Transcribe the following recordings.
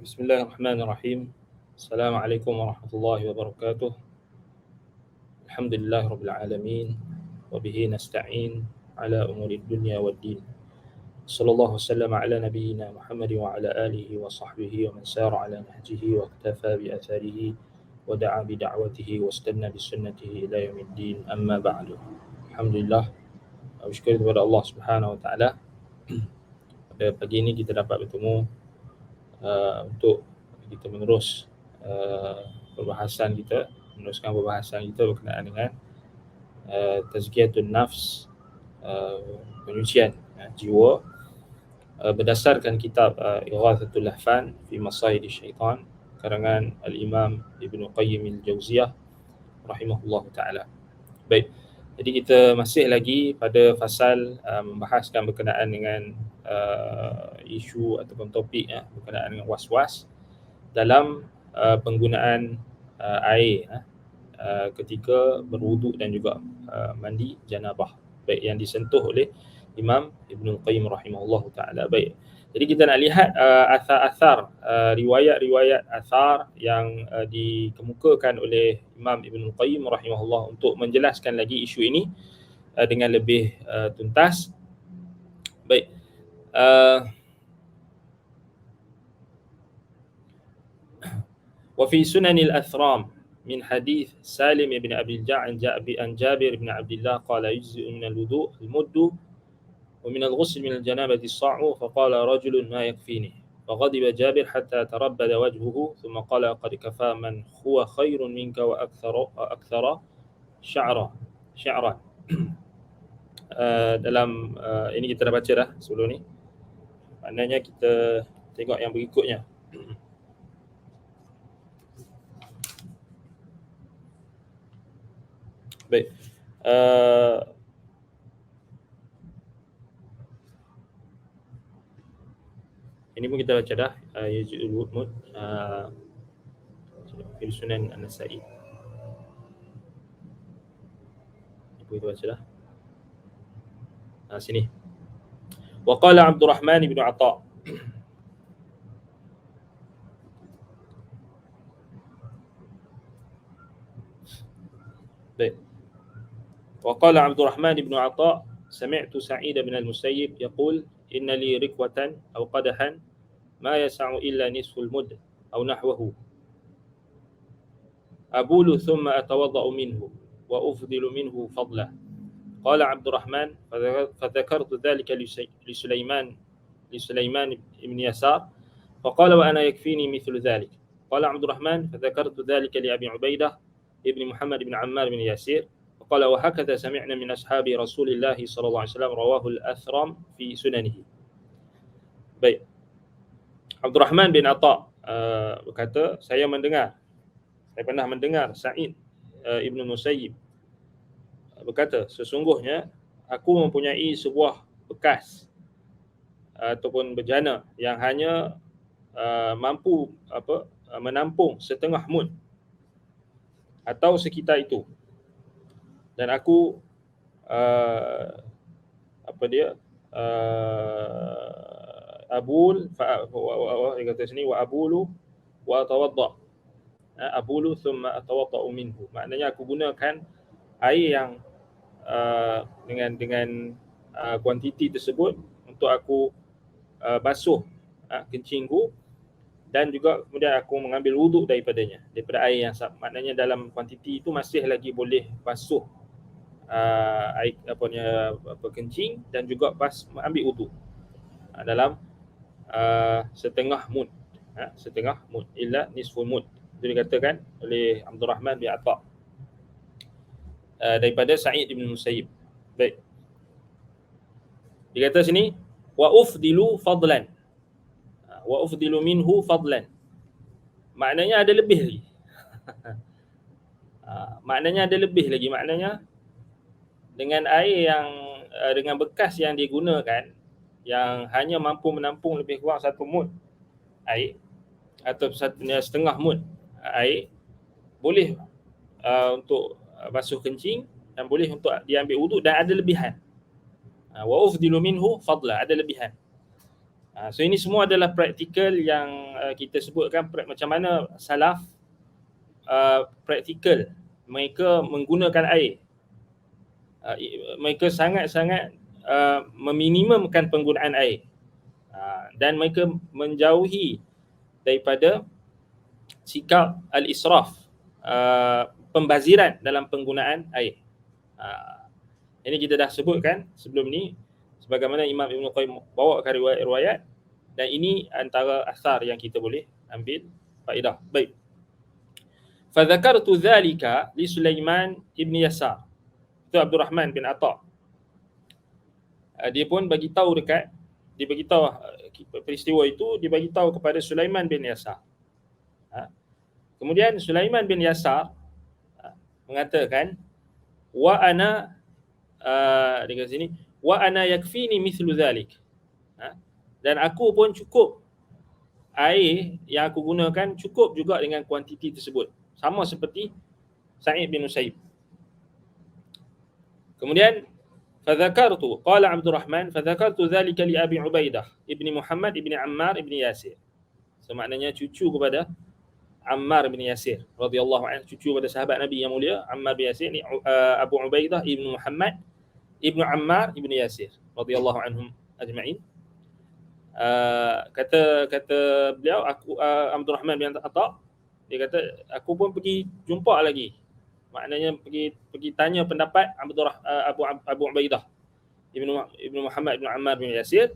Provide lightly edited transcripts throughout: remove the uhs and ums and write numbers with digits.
Bismillahirrahmanirrahim. Assalamualaikum warahmatullahi wabarakatuh. Alhamdulillah rabbil alamin wa bihi nasta'in ala umuri dunya waddin. Sallallahu wasallam ala nabiyyina Muhammad wa ala alihi wa sahbihi wa man sara ala nahjihi wa iktafa bi atharihi wa da'a bi da'watihi wa istanna bi sunnatihi ila yaumiddin. Amma ba'du. Alhamdulillah, bersyukur kepada Allah Subhanahu wa taala. Pada pagi ini kita dapat bertemu untuk kita meneruskan perbahasan kita berkenaan dengan tazkiyatun nafs, penyucian jiwa, berdasarkan kitab Ighathatul Lahfan fi Masayidi Syaitan karangan Al-Imam Ibn Qayyim Al-Jauziyah rahimahullah ta'ala. Baik, jadi kita masih lagi pada fasal membahaskan berkenaan dengan isu ataupun topik berkenaan dengan was-was dalam penggunaan air ketika berwuduk dan juga mandi janabah. Baik, yang disentuh oleh Imam Ibn Qayyim rahimahullah ta'ala. Baik, jadi kita nak lihat athar-athar, riwayat-riwayat athar yang dikemukakan oleh Imam Ibn Qayyim rahimahullah untuk menjelaskan lagi isu ini dengan lebih tuntas. Baik, وفي سنن الأثرام من حديث سالم بن أبي الجعد عن جابر بن عبد الله قال يجزئ من الوضوء المد ومن الغسل من الجنابة الصاع فقال رجل ما يكفيني فغضب جابر حتى تربد وجهه ثم قال قد كفى من هو خير منك وأكثر شعرا. Dalam ini kita dah baca dah sebelum ni, maknanya kita tengok yang berikutnya. Baik, ini pun kita baca dah, Yajidul Wudmud Fil Sunan An-Nasa'i. Ini pun kita baca dah. Sini. Wa qala Abdurrahman bin Atha. Baik. وقال عبد الرحمن بن عطاء سمعت سعيد بن المسيب يقول إن لي ركوة أو قدحا ما يسع إلا نصف المد أو نحوه أبول ثم أتوضأ منه وأفضل منه فضلا. قال عبد الرحمن فذكرت ذلك لسليمان بن يسار فقال وأنا يكفيني مثل ذلك. قال عبد الرحمن فذكرت ذلك لأبي عبيدة ابن محمد بن عمار بن ياسير قال وهكذا سمعنا من أصحاب رسول الله صلى الله عليه وسلم رواه الأثرم في سننه. Baik, Abdurrahman bin Atha berkata, saya pernah mendengar Sa'id Ibn Musayyib berkata, sesungguhnya aku mempunyai sebuah bekas ataupun bejana yang hanya mampu menampung setengah mud atau sekitar itu, dan aku abul dia kata sini wa abulu wa atawadda, abulu thumma atawadda minhu, maknanya aku gunakan air yang dengan kuantiti tersebut untuk aku basuh kencingku, dan juga kemudian aku mengambil wuduk daripada air yang sab. Maknanya dalam kuantiti itu masih lagi boleh basuh air kencing dan juga ambil wuduk dalam setengah mud, illa nisful mud. Itu dikatakan oleh Abdurrahman bin Atha daripada Sa'id bin Musayyib. Baik, dia kata sini wa ufdilu fadlan, wa ufdilu minhu fadlan, maknanya ada lebih lagi. Maknanya dengan air yang dengan bekas yang digunakan yang hanya mampu menampung lebih kurang 1 mud air atau setengah mud air, boleh untuk basuh kencing dan boleh untuk diambil wuduk, dan ada lebihan. Wa ufdilu minhu fadla, ada lebihan. So ini semua adalah praktikal yang kita sebutkan macam mana salaf praktikal mereka menggunakan air. Mereka sangat-sangat meminimumkan penggunaan air. Dan mereka menjauhi daripada sikap al-israf, pembaziran dalam penggunaan air. Ini kita dah sebutkan sebelum ni, sebagaimana Imam Ibn Qayyim bawakan riwayat-riwayat, dan ini antara asar yang kita boleh ambil faedah. Baik. Fadzakartu dzalika li Sulaiman ibn Yasar. Itu Abdul Rahman bin Atha. Dia pun bagi tahu dia bagi tahu peristiwa itu, dia bagi tahu kepada Sulaiman bin Yasar. Kemudian Sulaiman bin Yasar mengatakan, wa ana dekat sini, wa ana yakfini mithlu dhalik. Dan aku pun cukup, air yang aku gunakan cukup juga dengan kuantiti tersebut, sama seperti Sa'id bin Musayyib. Kemudian fadzakartu, qala Abdul Rahman, fadzakartu dhalika li Abi Ubaidah ibni Muhammad ibni Ammar ibni Yasir. So maknanya cucu kepada Ammar bin Yasir radhiyallahu anhu, cucu pada sahabat Nabi yang mulia Ammar bin Yasir ni, Abu Ubaidah ibnu Muhammad ibnu Ammar ibnu Yasir radhiyallahu anhum ajma'in. Kata beliau, aku Abdul Rahman bin Atha, dia kata aku pun pergi jumpa lagi, maknanya pergi tanya pendapat Abu Ubaidah ibnu Muhammad ibnu Ammar bin Yasir.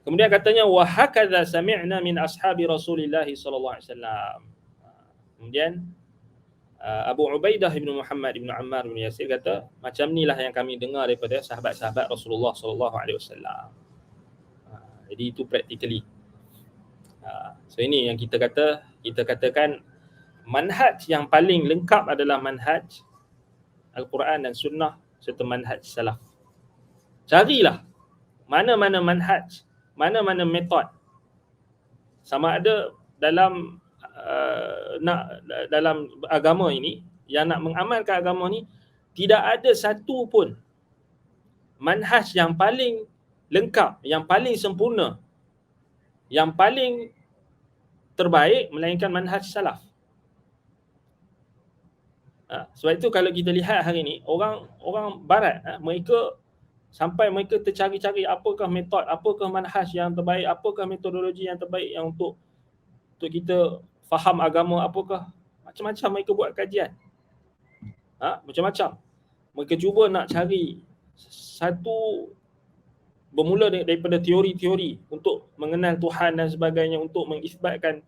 Kemudian katanya, wa hakadha sami'na min ashabi Rasulillah sallallahu alaihi wasallam. Kemudian Abu Ubaidah ibnu Muhammad ibnu Ammar bin Yasir kata, macam inilah yang kami dengar daripada sahabat-sahabat Rasulullah sallallahu alaihi wasallam. Jadi itu practically. So ini yang kita katakan manhaj yang paling lengkap adalah manhaj Al-Quran dan Sunnah serta manhaj salaf. Carilah mana-mana manhaj, mana-mana metod, sama ada dalam dalam agama ini, yang nak mengamalkan agama ni, tidak ada satu pun manhaj yang paling lengkap, yang paling sempurna, yang paling terbaik melainkan manhaj salaf. Sebab itu kalau kita lihat hari ini, orang barat, mereka sampai mereka tercari-cari apakah metod, apakah manhaj yang terbaik, apakah metodologi yang terbaik yang untuk kita faham agama, apakah, macam-macam mereka buat kajian. Macam-macam. Mereka cuba nak cari satu, bermula daripada teori-teori untuk mengenal Tuhan dan sebagainya, untuk mengisbatkan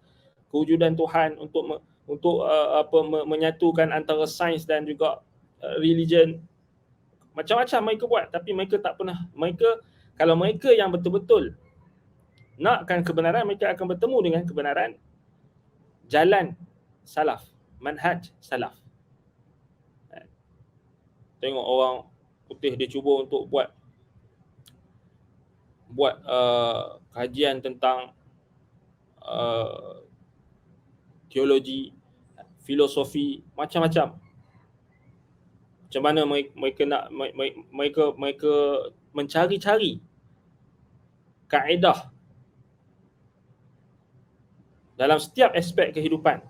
kewujudan Tuhan, untuk menyatukan antara sains dan juga religion. Macam-macam mereka buat, tapi mereka tak pernah, kalau mereka yang betul-betul nakkan kebenaran, mereka akan bertemu dengan kebenaran jalan salaf, manhaj salaf. Tengok orang putih dia cuba untuk buat kajian tentang teologi, filosofi, macam-macam. Macam mana mereka nak mereka mencari-cari kaedah dalam setiap aspek kehidupan.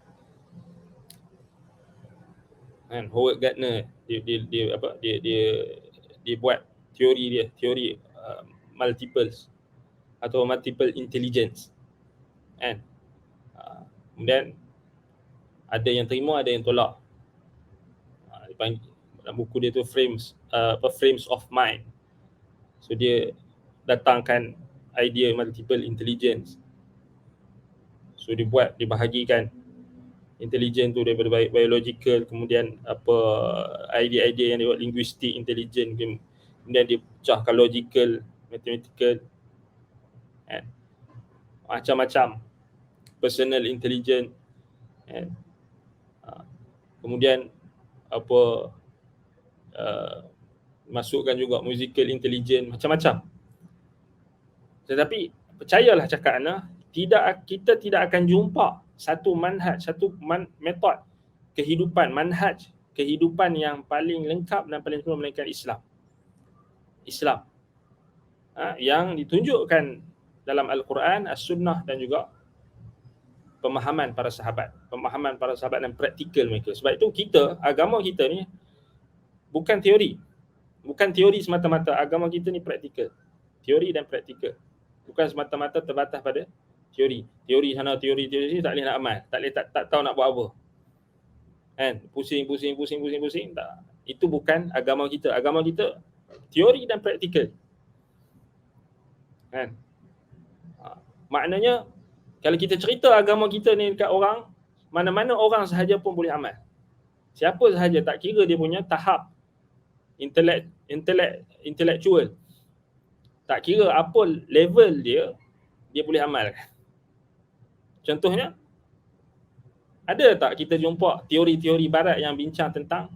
Kan Howard Gardner dia buat teori multiples atau multiple intelligence. Kan? Kemudian ada yang terima, ada yang tolak. Dalam buku dia tu frames of mind. So dia datangkan idea multiple intelligence. So dia bahagikan intelligence tu daripada biological, kemudian idea-idea yang dia buat linguistic intelligence, kemudian dia pecahkan logical, mathematical, kan? Macam-macam, personal intelligence, kan? Kemudian masukkan juga musical intelligence, macam-macam. Tetapi percayalah cakap Ana, kita tidak akan jumpa satu manhaj, metod kehidupan, manhaj kehidupan yang paling lengkap dan paling sempurna melainkan Islam. Yang ditunjukkan dalam Al-Quran, As-Sunnah dan juga pemahaman para sahabat dan praktikal mereka. Sebab itu agama kita ni bukan teori semata-mata. Agama kita ni praktikal, teori dan praktikal, bukan semata-mata terbatas pada teori sana, teori sini, tak boleh nak amal, tak tahu nak buat apa kan, pusing tak. Itu bukan agama kita. Agama kita teori dan praktikal kan. Maknanya kalau kita cerita agama kita ni dekat orang, mana-mana orang sahaja pun boleh amal. Siapa sahaja, tak kira dia punya tahap intellectual, tak kira apa level dia boleh amal. Contohnya, ada tak kita jumpa teori-teori barat yang bincang tentang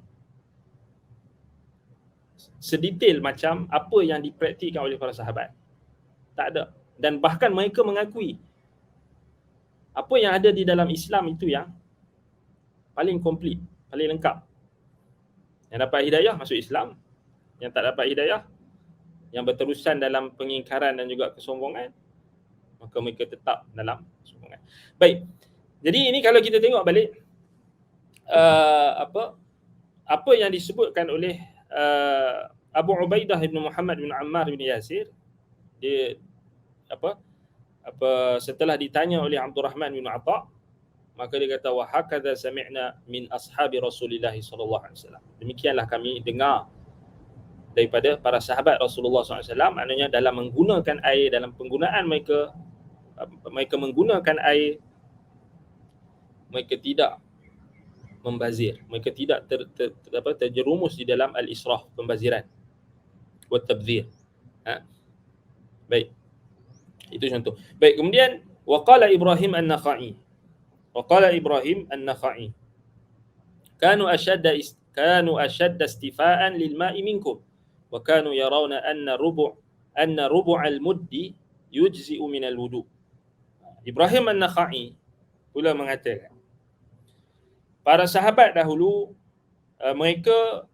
sedetail macam apa yang dipraktikkan oleh para sahabat? Tak ada. Dan bahkan mereka mengakui apa yang ada di dalam Islam itu yang paling komplit, paling lengkap. Yang dapat hidayah masuk Islam, yang tak dapat hidayah, yang berterusan dalam pengingkaran dan juga kesombongan, maka mereka tetap dalam kesombongan. Baik. Jadi ini kalau kita tengok balik apa yang disebutkan oleh Abu Ubaidah bin Muhammad bin Ammar bin Yasir, dia setelah ditanya oleh Abdul Rahman bin Atha, maka dia kata wa hakadha sami'na min ashabi Rasulillah sallallahu alaihi wasallam. Demikianlah kami dengar daripada para sahabat Rasulullah SAW, maknanya dalam menggunakan air, dalam penggunaan mereka menggunakan air, mereka tidak membazir, mereka tidak terjerumus di dalam al-israf, pembaziran, wa tabdzir. Baik. Itu contoh. Baik, kemudian waqala Ibrahim An-Nakhai. Kanu ashadda istifa'an lil ma'i minkum wa kanu yarawna anna rubu' al-muddi yujzi'u min al-wudu. Ibrahim An-Nakhai pula mengatakan, para sahabat dahulu mereka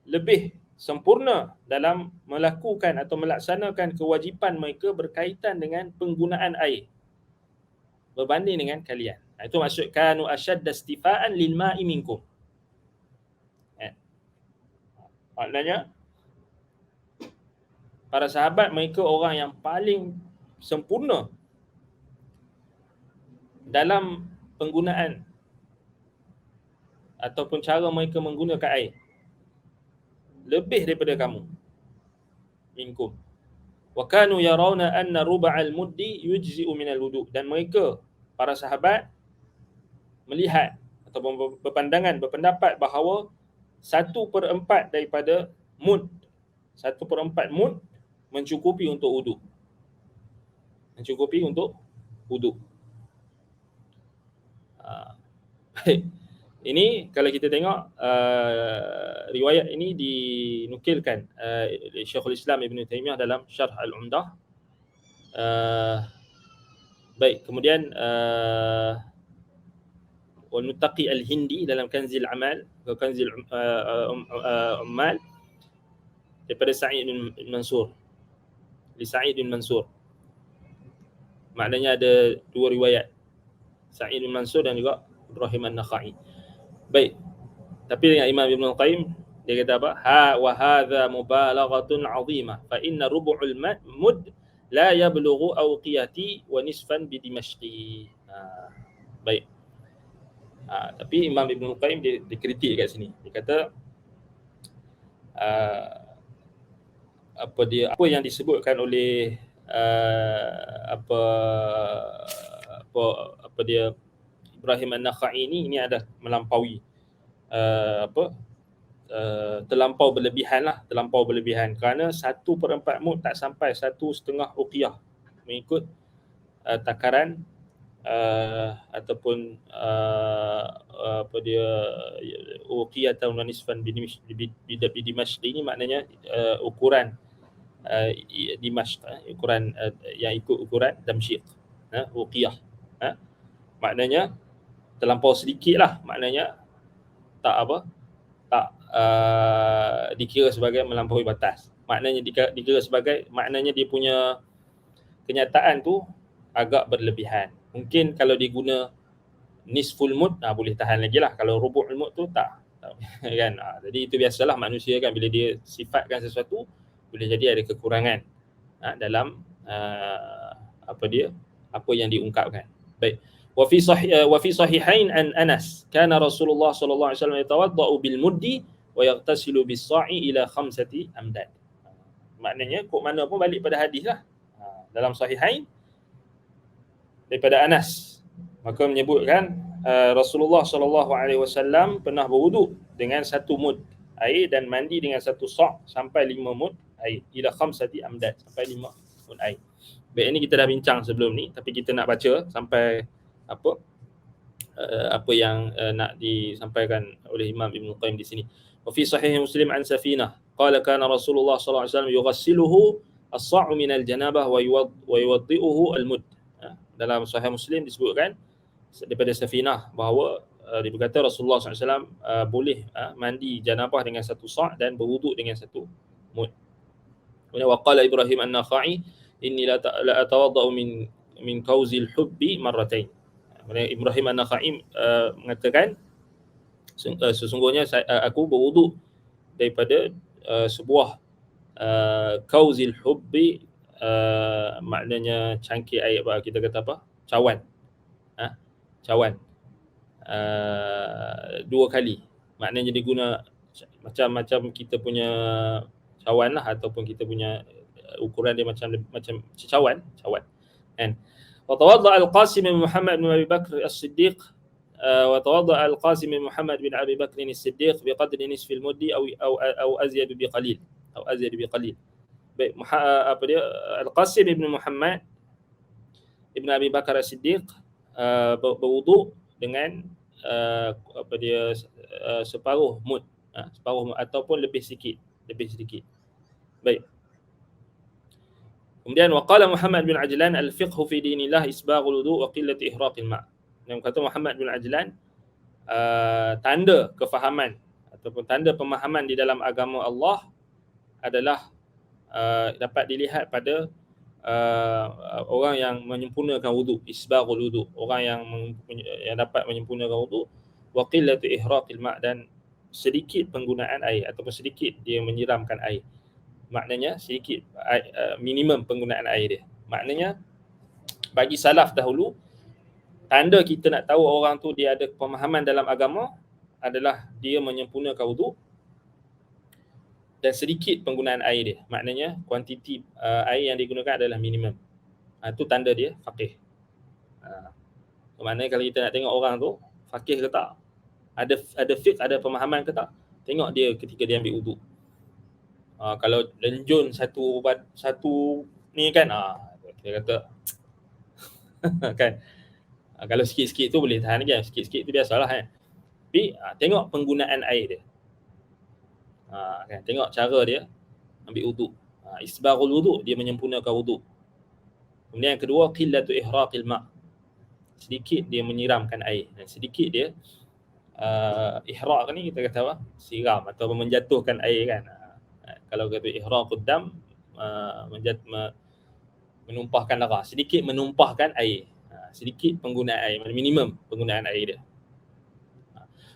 lebih sempurna dalam melakukan atau melaksanakan kewajipan mereka berkaitan dengan penggunaan air berbanding dengan kalian. Itu maksud kanu ashadda istifa'an lil ma'i minkum. Maknanya para sahabat mereka orang yang paling sempurna dalam penggunaan ataupun cara mereka menggunakan air, lebih daripada kamu, minkum. Wa kanu yarawna anna rub'al muddi yujzi'u minal wudu. Dan mereka, para sahabat, melihat atau berpendapat bahawa 1/4 daripada mud, 1/4 mud mencukupi untuk wudu. Baik. Ini kalau kita tengok riwayat ini dinukilkan oleh Syekhul Islam Ibn Taymiyah dalam Syarh Al-Umdah. Baik, kemudian Al-Muttaqi Al-Hindi dalam Kanzil Amal, Kanzil Ummal, daripada Sa'id bin Mansur. Li Sa'id bin Mansur. Maknanya ada dua riwayat, Sa'id bin Mansur dan juga Ibrahim An-Nakhai. Baik. Tapi dengan Imam Ibn Al-Qayyim, dia kata apa? Wa hadha mubalaghatun 'azimah fa inna rubu'ul mud la yablughu awqiyati wa nisfan bi Dimashqi. Baik. Tapi Imam Ibn Al-Qayyim dia kritik kat sini. Dia kata apa yang disebutkan oleh Ibrahim An-Nakhai ini ada melampaui terlampau berlebihan kerana 1/4 mud tak sampai 1.5 uqiyah mengikut takaran ataupun uqiyah atau nisfan bi Dimashq ini, maknanya ukuran Dimashq, ukuran yang ikut ukuran Damsyik, uqiyah, maknanya terlampau sedikit lah, maknanya tak dikira sebagai melampaui batas. Maknanya dikira sebagai, maknanya dia punya kenyataan tu agak berlebihan. Mungkin kalau diguna nisful mud, boleh tahan lagi lah. Kalau rubu'ul mud tu tak kan. Jadi itu biasalah manusia kan, bila dia sifatkan sesuatu boleh jadi ada kekurangan dalam apa yang diungkapkan. Baik. Wa fi sahihain an Anas kana Rasulullah sallallahu alaihi wasallam yatawaddau bil muddi wa yaghtasilu bis sa'i ila 5 amdad. Maknanya kok mana pun balik pada hadis lah. Dalam sahihain daripada Anas, maka menyebutkan Rasulullah sallallahu alaihi wasallam pernah berwuduk dengan 1 mud air dan mandi dengan 1 sa' sampai 5 mud air, ila 5 amdad, sampai 5 mud air. Baik, ini kita dah bincang sebelum ni, tapi kita nak baca sampai apa yang nak disampaikan oleh Imam Ibn Qayyim di sini. Wa fi sahih Muslim an Safinah qala kana Rasulullah sallallahu alaihi wasallam yughassiluhu as-sa'u min al-janabah wa yuwaddi'uhu al-mud. Dalam sahih Muslim disebutkan daripada Safinah bahawa dia berkata Rasulullah SAW boleh mandi janabah dengan 1 sa' dan berwuduk dengan 1 mud. Kemudian waqala Ibrahim an-Nakhai inni la atawaddau min kauzil hubbi marratain. Kemudian Ibrahim an-Nakhai mengatakan sesungguhnya aku berwuduk daripada sebuah kauzil hubbi, maknanya cangkir air, kita kata apa? Cawan. Cawan. 2 kali. Maknanya dia guna macam kita punya cawan lah, ataupun kita punya ukuran dia macam cawan kan. Wa tawadda al-Qasim bin Muhammad bin Abi Bakr as-Siddiq wa tawadda al-Qasim bin Muhammad bin Abi Bakr as-Siddiq biqadri nisfi al-muddi aw azyad biqalil Baik, Al-Qasim bin Muhammad ibn Abi Bakar as-Siddiq berwuduk dengan separuh mud, ataupun lebih sedikit. Baik. Kemudian waqala Muhammad bin Ajlan al-fiqhu fi dinillah isbaghul wudu' wa qillati ihraqil ma'. Yang kata Muhammad bin Ajlan, tanda kefahaman ataupun tanda pemahaman di dalam agama Allah adalah dapat dilihat pada orang yang menyempurnakan wuduk, isbaghul wuduk, orang yang dapat menyempurnakan wuduk, wa qillatu ihraqil ma', dan sedikit penggunaan air ataupun sedikit dia menyiramkan air. Maknanya sedikit, minimum penggunaan air dia. Maknanya bagi salaf dahulu, tanda kita nak tahu orang tu dia ada pemahaman dalam agama adalah dia menyempurnakan wuduk dan sedikit penggunaan air dia. Maknanya kuantiti air yang digunakan adalah minimum. Itu tanda dia faqih. Maknanya kalau kita nak tengok orang tu faqih ke tak, ada fiqh, ada pemahaman ke tak, tengok dia ketika dia ambil wuduk. Kalau lenjun satu ni kan, kita kata kan. Kalau sikit-sikit tu boleh tahan lagi, sikit-sikit tu biasalah kan. Tapi tengok penggunaan air dia. Kan, tengok cara dia ambil wuduk. Isbaghul wuduk, dia menyempurnakan wuduk. Kemudian yang kedua, qillatu ihraqil ma', sedikit dia menyiramkan air. Dan sedikit dia ihraq ni kita kata apa? Siram atau menjatuhkan air kan. Kalau kata ihraqud dam, menumpahkan darah, sedikit menumpahkan air. Sedikit penggunaan air, minimum penggunaan air dia.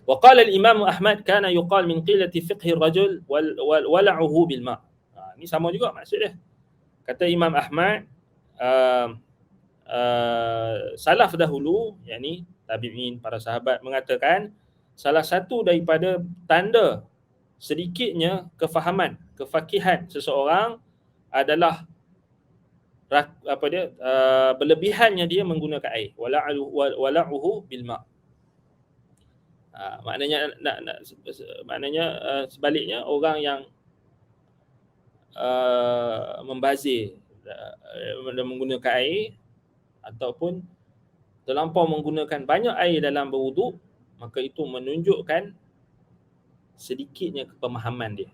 Wa qala al-Imam Ahmad kana yuqal min qillati fiqhi ar-rajul wala'uhu bil ma'. Ini sama juga maksud dia. Kata Imam Ahmad, salaf dahulu, yakni tabi'in, para sahabat, mengatakan salah satu daripada tanda sedikitnya kefahaman, kefakihan seseorang adalah berlebihannya dia menggunakan air. Wala'uhu bil ma'. Maknanya sebaliknya, orang yang membazir menggunakan air ataupun terlampau menggunakan banyak air dalam berwuduk, maka itu menunjukkan sedikitnya pemahaman dia.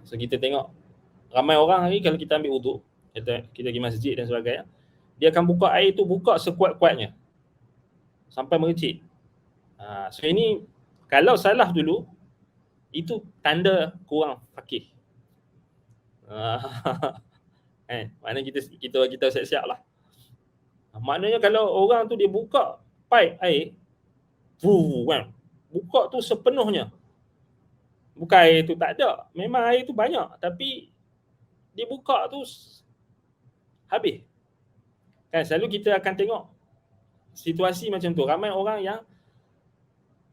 So kita tengok ramai orang hari kalau kita ambil wuduk, kita pergi masjid dan sebagainya, dia akan buka air tu, buka sekuat-kuatnya sampai mercik. So ini kalau salaf dulu, itu tanda kurang fakih. kan. Maknanya kita siap-siap lah. Maknanya kalau orang tu dia buka pipe air, kan, buka tu sepenuhnya, bukan air tu tak ada, memang air tu banyak, tapi dia buka tu habis. Kan selalu kita akan tengok situasi macam tu. Ramai orang yang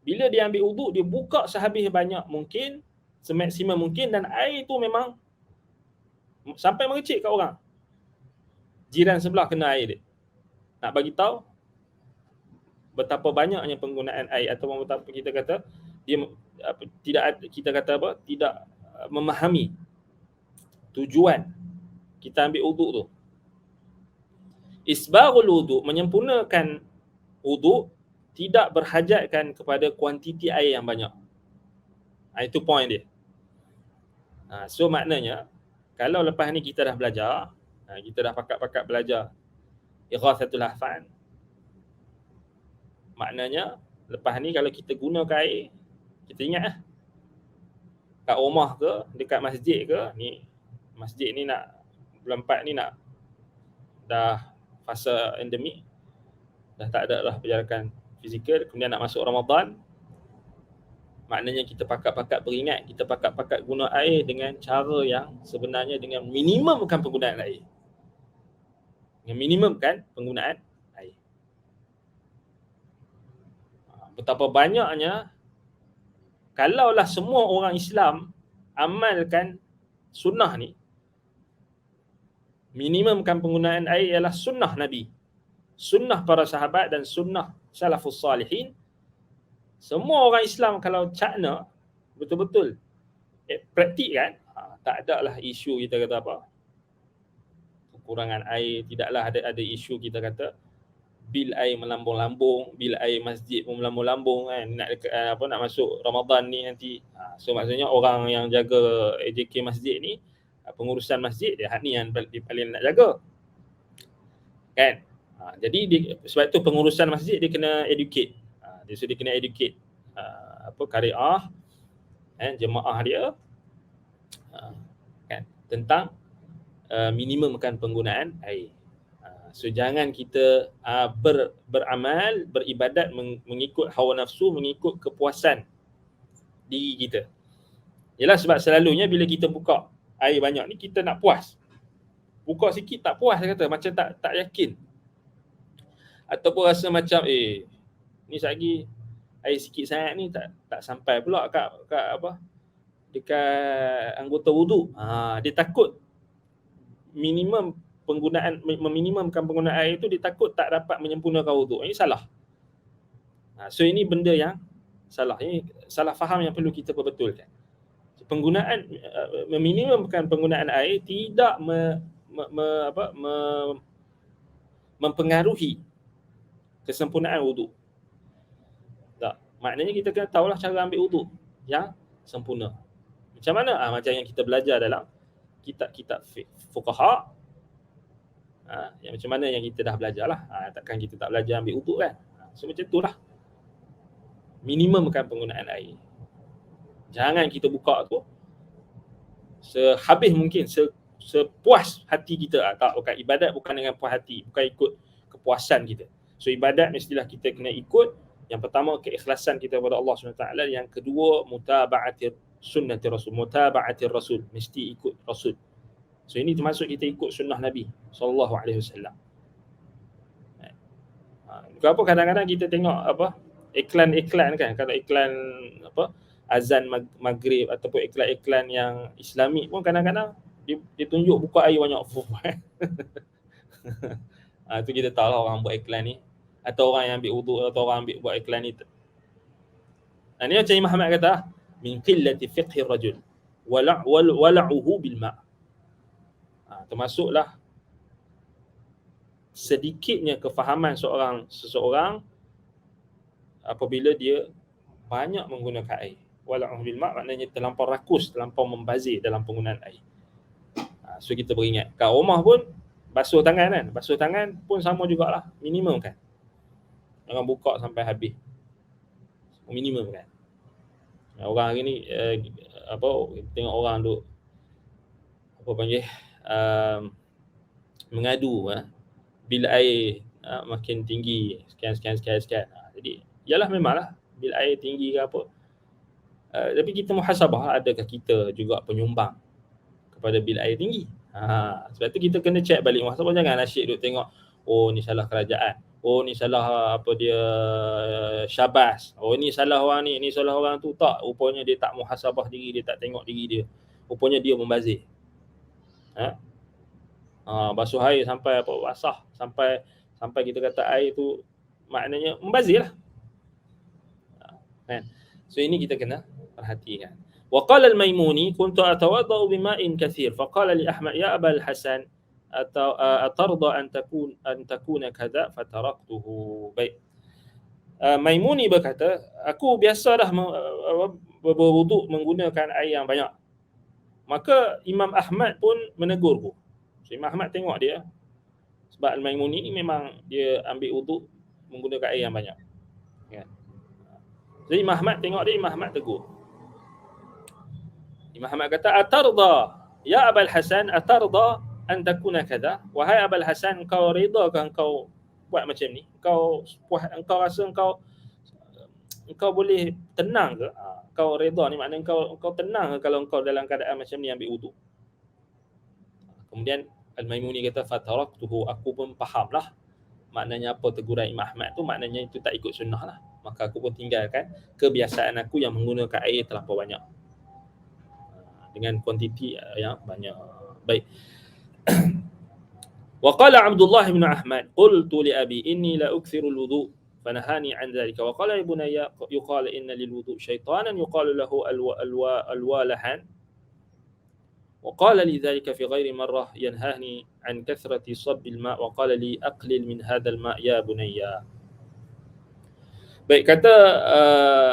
bila dia ambil wuduk, dia buka sehabis banyak mungkin, semaksimum mungkin, dan air tu memang sampai mengecik kat orang. Jiran sebelah kena air dia. Nak bagi tahu betapa banyaknya penggunaan air, ataupun betapa kita kata dia tidak memahami tujuan kita ambil wuduk tu. Isbagul wuduk, menyempurnakan wuduk, tidak berhajatkan kepada kuantiti air yang banyak. Itu point dia. So maknanya kalau lepas ni kita dah belajar, kita dah pakat-pakat belajar Ighathatul Lahfan, maknanya lepas ni kalau kita gunakan air, kita ingat kat rumah ke, dekat masjid ke, ni masjid ni nak bulan 4 ni nak dah fasa endemik, dah tak ada lah perjalanan fizikal, kemudian nak masuk Ramadan, maknanya kita pakat-pakat beringat, kita pakat-pakat guna air dengan cara yang sebenarnya, dengan minimumkan penggunaan air. Dengan minimumkan penggunaan air. Betapa banyaknya kalaulah semua orang Islam amalkan sunnah ni, minimumkan penggunaan air ialah sunnah Nabi, sunnah para sahabat dan sunnah salafus salihin. Semua orang Islam kalau cakna betul-betul praktik kan, tak ada lah isu kita kata apa kekurangan air, tidaklah ada isu kita kata bil air melambung-lambung, bil air masjid pun melambung-lambung kan, nak masuk Ramadan ni nanti. So maksudnya orang yang jaga AJK masjid ni, pengurusan masjid dia ni yang paling nak jaga kan. Jadi sebab tu pengurusan masjid dia kena educate. Dia kena educate qariah jemaah dia kan, tentang minimumkan penggunaan air. So jangan kita beramal, beribadat mengikut hawa nafsu, mengikut kepuasan diri kita. Yalah, sebab selalunya bila kita buka air banyak ni, kita nak puas. Buka sikit tak puas, kata macam tak yakin. Ataupun rasa macam ni lagi air sikit sangat ni tak sampai pula kat dekat anggota wuduk. Dia takut meminimumkan penggunaan air itu, dia takut tak dapat menyempurnakan wuduk. Ini salah. So ini benda yang salah. Ini salah faham yang perlu kita perbetulkan. Penggunaan meminimumkan penggunaan air tidak mempengaruhi kesempurnaan wuduk. Tak. Maknanya kita kena tahulah cara ambil wuduk yang sempurna. Macam mana? Macam yang kita belajar dalam kitab-kitab fuqaha. Yang macam mana yang kita dah belajar lah. Takkan kita tak belajar ambil wuduk kan. So macam itulah. Minimumkan penggunaan air. Jangan kita buka tu sehabis mungkin, sepuas hati kita. Tak, bukan ibadat bukan dengan puas hati, bukan ikut kepuasan kita. So ibadat mestilah kita kena ikut, yang pertama keikhlasan kita kepada Allah SWT, yang kedua mutaba'atir sunnati Rasul, mutaba'atir Rasul, mesti ikut Rasul. So ini termasuk kita ikut sunnah Nabi SAW. Kenapa kadang-kadang kita tengok iklan-iklan kan, kalau iklan azan maghrib ataupun iklan-iklan yang Islamik pun kadang-kadang dia tunjuk buka air banyak. Itu kita tahu lah orang buat iklan ni, atau orang yang ambil wuduk, atau orang buat iklan ni. Ini macam Imam Ahmad kata, min qillati fiqhi rajul wala'uhu bil ma'. Termasuklah sedikitnya kefahaman seseorang apabila dia banyak menggunakan air. Wala'uhu bil ma' maknanya terlampau rakus, terlampau membazir dalam penggunaan air. So kita beringat, kat rumah pun basuh tangan kan, basuh tangan pun sama jugalah, minimum kan. Jangan buka sampai habis, minimum kan. Orang hari ni tengok orang duk mengadu bil air makin tinggi sekian. Jadi ialah memanglah bil air tinggi ke apa, tapi kita muhasabah, adakah kita juga penyumbang kepada bil air tinggi. Sebab tu kita kena check balik muhasabah. Jangan asyik duk tengok, oh ni salah kerajaan, oh ni salah apa dia syabas, oh ni salah orang ni salah orang tu. Tak, rupanya dia tak muhasabah diri dia, tak tengok diri dia, rupanya dia membazir. Basuh air sampai apa, basah sampai kita kata air tu maknanya membazir lah. Kan? So ini kita kena perhatikan. Wa qala al-Maimuni kuntu atawaddau bima'in kathir faqala li Ahmad ya Aba al-Hasan atarda an takuna kadha fataraktuhu. Baik. Maimuni berkata, aku biasa dah berwuduk menggunakan air yang banyak. Maka Imam Ahmad pun menegurku. So Imam Ahmad tengok dia, sebab Al-Maimuni ni memang dia ambil wuduk menggunakan air yang banyak. Kan? Jadi Imam Ahmad tengok dia, Imam Ahmad tegur. Imam Ahmad kata, atarda ya Abul Hasan atarda an takuna kadha. Wahai Abul Hasan, engkau redha ke engkau buat macam ni? Engkau rasa engkau boleh tenang ke? Kau redha ni maknanya engkau tenang ke kalau engkau dalam keadaan macam ni ambil wuduk? Kemudian Al-Maimuni kata, fataraktuhu, aku pun fahamlah maknanya apa teguran Imam Ahmad tu, maknanya itu tak ikut sunnah lah. Maka aku pun tinggalkan kebiasaan aku yang menggunakan air terlampau banyak, dengan kuantiti yang banyak. Baik. Wa qala Abdullah bin Ahmad qultu li abi inni la ukthiru al-wudu' fanahani an dhalika wa qala ibnayya yuqal inna lil wudu' shaytanan yuqalu lahu al-walahan wa qala li dhalika fi ghairi marrah yanhani an kathrati sabb al-ma' wa qala li aqlil min hadha al-ma' ya bunayya. Baik, kata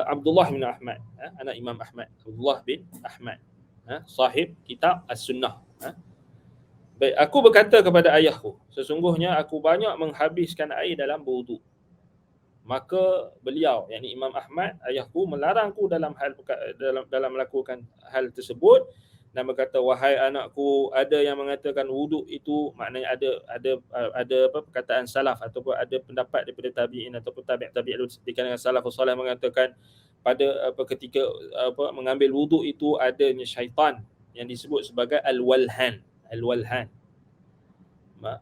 Abdullah bin Ahmad, anak Imam Ahmad, Abdullah bin Ahmad, sahib kitab As-Sunnah. Baik, aku berkata kepada ayahku, sesungguhnya aku banyak menghabiskan air dalam berwuduk. Maka beliau, yakni Imam Ahmad, ayahku, melarangku dalam melakukan hal tersebut dan berkata, wahai anakku, ada yang mengatakan wuduk itu maknanya ada apa perkataan salaf ataupun ada pendapat daripada tabi'in ataupun tabi'in di kalangan salafus salih mengatakan pada ketika mengambil wuduk itu adanya syaitan yang disebut sebagai al-walhan.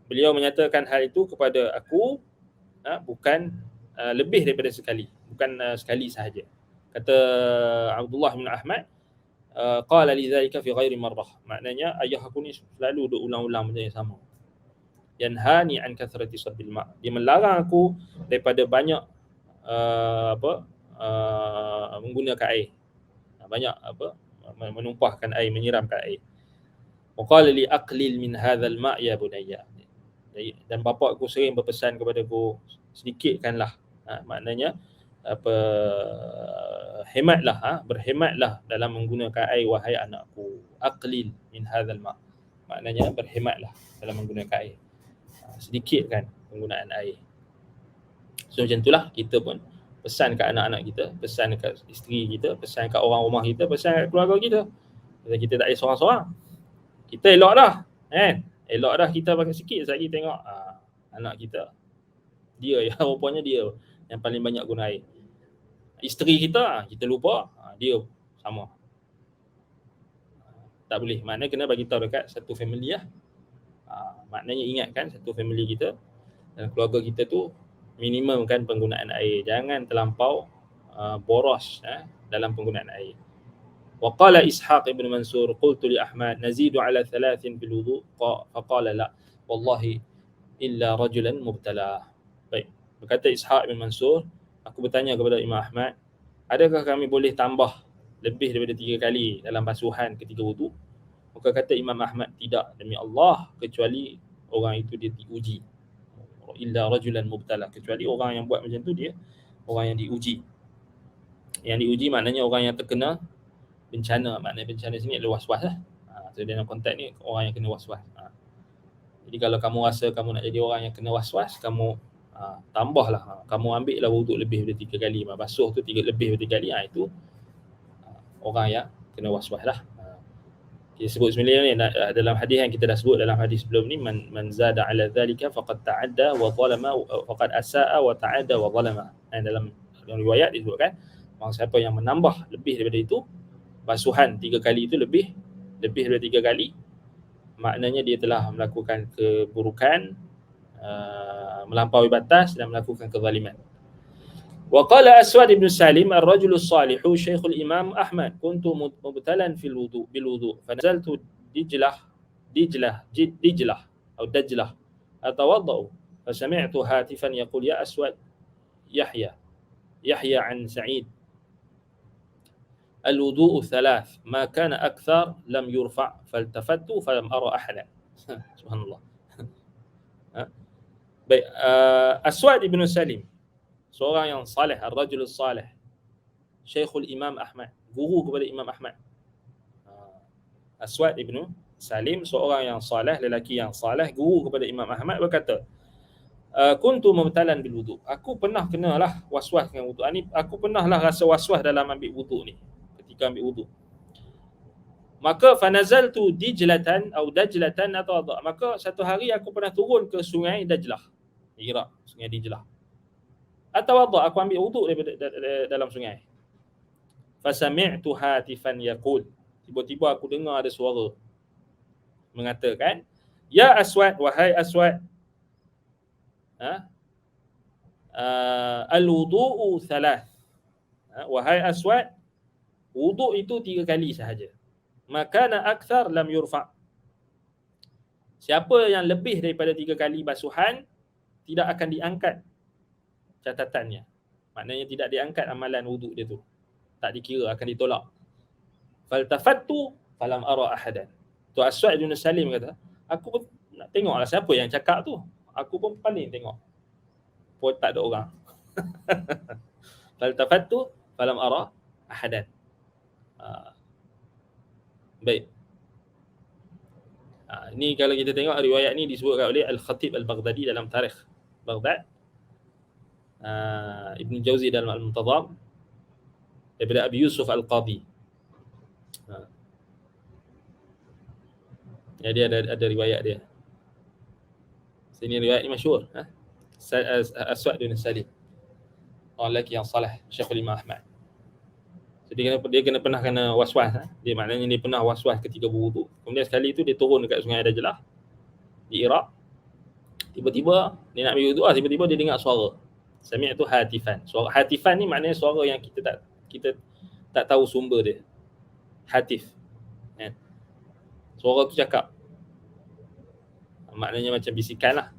Beliau menyatakan hal itu kepada aku bukan lebih daripada sekali, bukan sekali sahaja. Kata Abdullah bin Ahmad, qala li dhalika fi ghairi marrah, maknanya ayah aku ni selalu duk ulang-ulang benda yang sama. Yanhani an kathrati sabbil ma', dia melarang aku daripada banyak menggunakan air, banyak menumpahkan air, menyiramkan air. Wa qala li aqlil min hadzal ma' ya bunayya, dan bapa aku sering berpesan kepada aku, sedikitkanlah, maknanya berhematlah dalam menggunakan air wahai anakku. Aqlil min hadzal ma', maknanya berhematlah dalam menggunakan air, sedikitkan penggunaan air. So macam itulah kita pun pesan kat anak-anak kita, pesan kat isteri kita, pesan kat orang rumah kita, pesan kat keluarga kita. Kita tak ada seorang-seorang, kita elok dah, kan? Elok dah kita pakai sikit lagi tengok anak kita, dia ya rupanya dia yang paling banyak guna air. Isteri kita lupa, dia sama. Tak boleh, maknanya kena bagi tahu dekat satu family lah. Maknanya ingatkan satu family kita dan keluarga kita tu minimumkan penggunaan air, jangan terlampau boros dalam penggunaan air. Wa qala Ishaq ibn Mansur qultu li Ahmad nazidu ala 3 fil wudu' faqala la wallahi illa rajulan mubtala. Baik, berkata Ishaq ibn Mansur, aku bertanya kepada Imam Ahmad, adakah kami boleh tambah lebih daripada 3 kali dalam basuhan ketika wudu? Maka kata Imam Ahmad, tidak, demi Allah, kecuali orang itu dia diuji. Illa rajulan mubtala, kecuali orang yang buat macam tu dia orang yang diuji. Yang diuji maknanya orang yang terkena bencana. Maknanya bencana sini adalah was-was lah. So dalam konteks ni orang yang kena was-was. Jadi kalau kamu rasa kamu nak jadi orang yang kena was-was, kamu tambahlah, kamu ambil lah wuduk lebih daripada 3 kali, basuh tu lebih daripada 3 kali, itu orang yang kena was-was lah. Kita sebut sembilan ni dalam hadis yang kita dah sebut dalam hadis sebelum ni, man zada ala dhalika faqad ta'adda wa zalama faqad asaa wa ta'adda wa zalama. Dalam riwayat disebutkan orang siapa yang menambah lebih daripada itu, basuhan 3 kali itu lebih daripada 3 kali, maknanya dia telah melakukan keburukan, melampaui batas dan melakukan kezaliman. Wa qala Aswad ibn Salim ar-rajulu salihu Syekhul Imam Ahmad kuntu mubtalan bil wudu fa nazaltu Dijlah atau Dajlah atawaddau fa sami'tu hatifan yaqul ya Aswad Yahya an Sa'id al-wudu'u thalath ma kana akthar lam yurfa' faltafattu falam ara ahada. Subhanallah. Baik, Aswad ibn Salim seorang yang saleh, ar-rajul salih, Syekhul Imam Ahmad, guru kepada Imam Ahmad. Aswad ibn Salim seorang yang saleh, lelaki yang saleh, guru kepada Imam Ahmad, berkata, kuntu mubtalan bil wudu. Aku pernah kenalah waswas dengan wudu. Aku pernahlah rasa waswas dalam ambil wudu ni, ketika ambil wudu. Maka fanazaltu Dijlatan atau Dajlatan atau adha. Maka satu hari aku pernah turun ke sungai Dajlah, Iraq, sungai Dijlah. Atawadha, aku ambil wuduk daripada dalam sungai. Fasami'tu hatifan yaqul. Tiba-tiba aku dengar ada suara mengatakan, ya Aswad, wahai Aswad, al-wudu'u thalath. Wahai Aswad, wuduk itu 3 kali sahaja. Makana akthar lam yurfa'. Siapa yang lebih daripada 3 kali basuhan tidak akan diangkat catatannya. Maknanya tidak diangkat amalan wuduk dia tu. Tak dikira, akan ditolak. Faltafattu falam ara ahadan. Tu Aswad bin Salim kata, aku pun nak tengoklah siapa yang cakap tu. Aku pun paling tengok. Pun tak ada orang. Faltafattu falam ara ahadan. Baik. Ini kalau kita tengok riwayat ni disebutkan oleh Al-Khatib Al-Baghdadi dalam Tarikh Baghdad. Ibn Jauzi dalam Al-Muntazam, daripada Abi Yusuf Al-Qadhi. Jadi ada riwayat dia. Sini riwayat ni masyhur, Aswad bin Salim, orang lelaki yang saleh, Syekhul Imam Ahmad. Jadi dia pernah kena waswas. Dia maknanya dia pernah waswas ketika berwuduk. Kemudian sekali itu dia turun dekat sungai Dajlah di Iraq. Tiba-tiba dia nak ambil wuduk, tiba-tiba dia dengar suara. Sami'tu hatifan. Suara hatifan ni maknanya suara yang kita tak tahu sumber dia. Hatif. Suara tu cakap. Maknanya macam bisikan lah.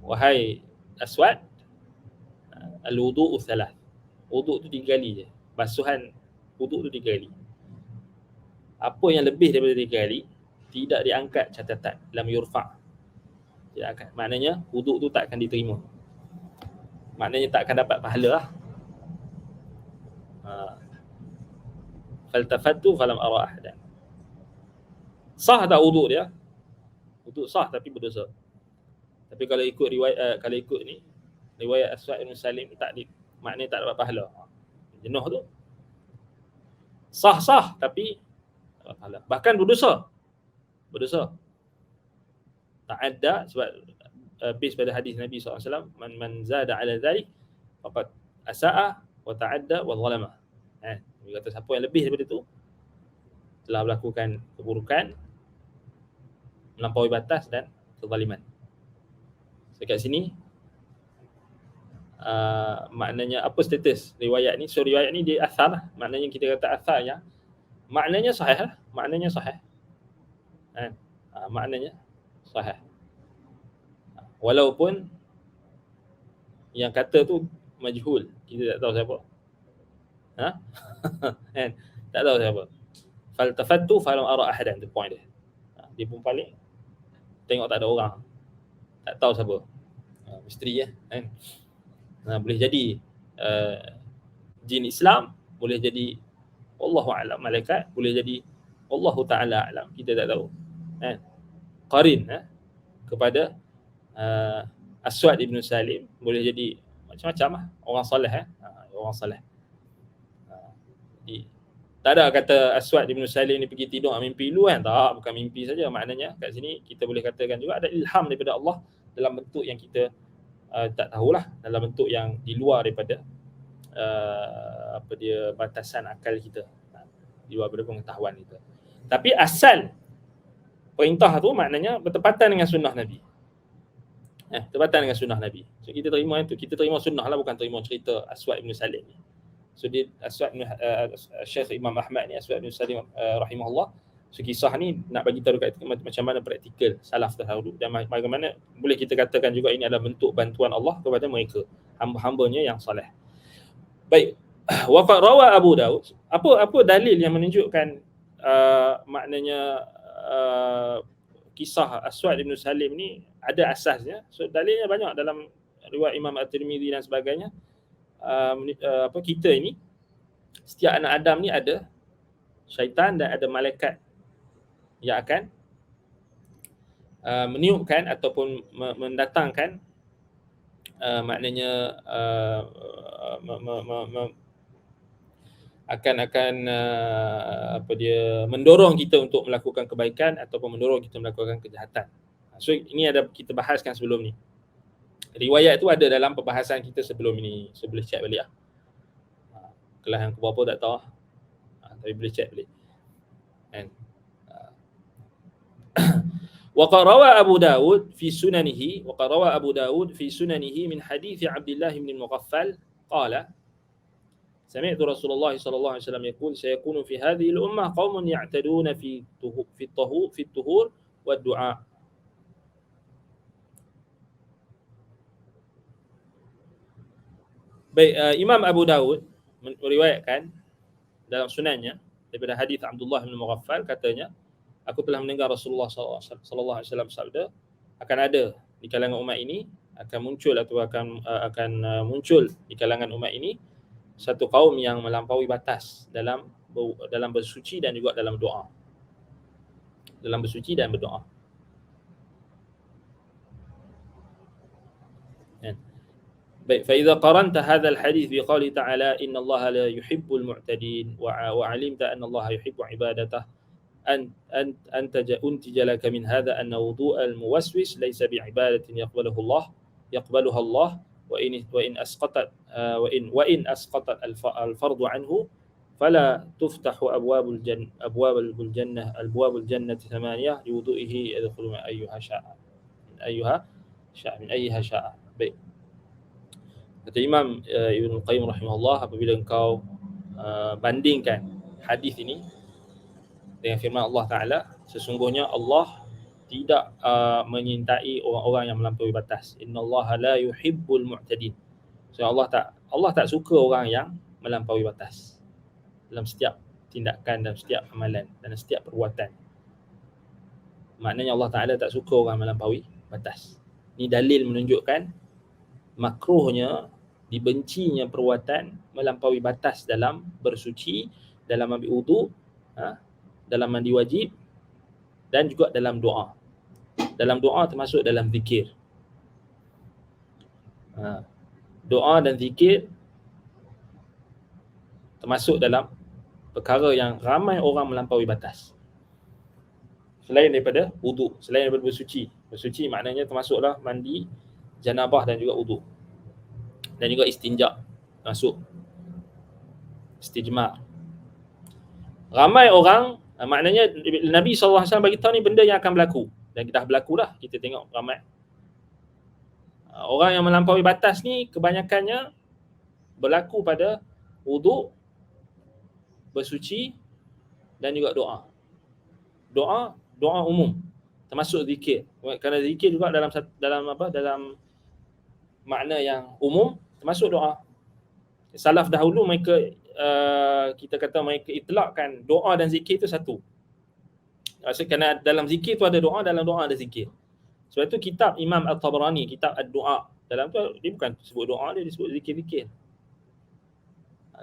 Wahai Aswad, al-wudu'u thalath. Wuduk tu 3 kali je. Basuhan wuduk tu 3 kali. Apa yang lebih daripada 3 kali tidak diangkat catatan, lam yurfa'. Tidak akan. Maknanya wuduk tu tak akan diterima. Maknanya tak akan dapat pahala lah. Faltafattu falam ara ahadan. Sah tak wuduk dia? Wuduk sah tapi berdosa. Tapi kalau ikut riwayat, kalau ikut ni riwayat Aswad bin Salim, maknanya tak dapat pahala. Jenuh tu. Sah tapi tak dapat pahala. Bahkan berdosa. Tak ada, sebab base pada hadis Nabi SAW, man zada ala dhalik faqad asaa wa ta'adda wa zalama. Dia kata siapa yang lebih daripada itu telah melakukan keburukan, melampaui batas dan kezaliman. Dekat sini maknanya apa status riwayat ni? So riwayat ni dia athar lah. Maknanya kita kata athar ya. Maknanya sahih lah. Maknanya sahih. Maknanya sahih. Walaupun yang kata tu majhul, kita tak tahu siapa. Tak tahu siapa. Faltafattu falam ara ahadan, tu point dia. Dia pun paling tengok tak ada orang. Tak tahu siapa. Misteri ya, kan. Boleh jadi jin Islam, boleh jadi wallahu a'lam malaikat, boleh jadi wallahu taala a'lam, kita tak tahu. Qarin kepada Aswad ibn Salim, boleh jadi macam-macam lah, orang soleh orang soleh. Tak ada kata Aswad bin Salim ni pergi tidur mimpi lu kan. Tak, bukan mimpi saja. Maknanya kat sini kita boleh katakan juga ada ilham daripada Allah dalam bentuk yang kita tak tahulah, dalam bentuk yang di luar daripada batasan akal kita, di luar daripada pengetahuan kita. Tapi asal perintah tu maknanya bertepatan dengan sunnah Nabi. Bertepatan dengan sunnah Nabi. So kita terima itu, kita terima sunnah lah, bukan terima cerita Aswad bin Salim ni. So dia Syekh Imam Ahmad ni, Aswad bin Salim rahimahullah. So kisah ni nak bagi tahu kat macam mana praktikal salaf terdahulu dan bagaimana boleh kita katakan juga ini adalah bentuk bantuan Allah kepada mereka, hamba-hambanya yang soleh. Baik, waqad rawa Abu Daud. Apa dalil yang menunjukkan maknanya kisah Aswad bin Salim ni ada asasnya? So dalilnya banyak dalam riwayat Imam At-Tirmizi dan sebagainya. Kita ini, setiap anak Adam ni ada syaitan dan ada malaikat yang akan meniupkan ataupun mendatangkan maknanya mendorong kita untuk melakukan kebaikan ataupun mendorong kita melakukan kejahatan. So ini ada kita bahaskan sebelum ni. Riwayat tu ada dalam perbahasan kita sebelum ini. So boleh check balik lah. Kelas yang keberapa tak tahu. Tapi boleh check balik. Kan? وقد روى أبو داود في سننه من حديث عبد الله بن المغفل قال سمعت رسول الله صلى الله عليه وسلم يقول سيكون في هذه الأمة قوم يعتدون في الطهور والدعاء. Baik, Imam Abu Daud meriwayatkan dalam sunannya daripada hadis Abdullah bin Mughaffal, katanya, aku telah mendengar Rasulullah sallallahu alaihi wasallam sabda, akan ada di kalangan umat ini, akan muncul di kalangan umat ini satu kaum yang melampaui batas dalam bersuci dan juga dalam doa. Dalam bersuci dan berdoa. Baik, فإذا قرنت هذا الحديث بقوله تعالى إن الله لا يحب المعتدين وعلمت أن الله يحب عبادته أنتج لك من هذا أن وضوء الموسوس ليس بعبادة يقبلها الله وإن أسقطت الفرض عنه فلا تفتح أبواب الجنة 8 لوضوئه يدخل من أيها شاء. Baik. Kata Imam Ibn Qayyim rahimahullah, apabila engkau bandingkan hadis ini dengan firman Allah Ta'ala, sesungguhnya Allah tidak menyintai orang-orang yang melampaui batas. Innallaha la yuhibbul mu'tadin. So Allah tak suka orang yang melampaui batas dalam setiap tindakan, dalam setiap amalan, dalam setiap perbuatan. Maknanya Allah Ta'ala tak suka orang melampaui batas. Ini dalil menunjukkan makruhnya, dibencinya perbuatan melampaui batas dalam bersuci, dalam ambil wudu, dalam mandi wajib dan juga dalam doa. Dalam doa termasuk dalam zikir. Doa dan zikir termasuk dalam perkara yang ramai orang melampaui batas. Selain daripada wudu, selain daripada bersuci. Bersuci maknanya termasuklah mandi janabah dan juga wudu. Dan juga istinja, masuk istijmar. Ramai orang, maknanya Nabi SAW bagi tahu ni benda yang akan berlaku, dan dah berlaku dah. Kita tengok ramai orang yang melampaui batas ni kebanyakannya berlaku pada wudu, bersuci dan juga doa. Doa umum, termasuk zikir. Kerana zikir juga dalam makna yang umum, termasuk doa. Salaf dahulu mereka kita kata mereka itlakkan doa dan zikir itu satu. Maksudnya kerana dalam zikir tu ada doa, dalam doa ada zikir. Sebab itu kitab Imam At-Tabarani, kitab Ad-Du'a, dalam tu dia bukan sebut doa, dia disebut zikir-zikir.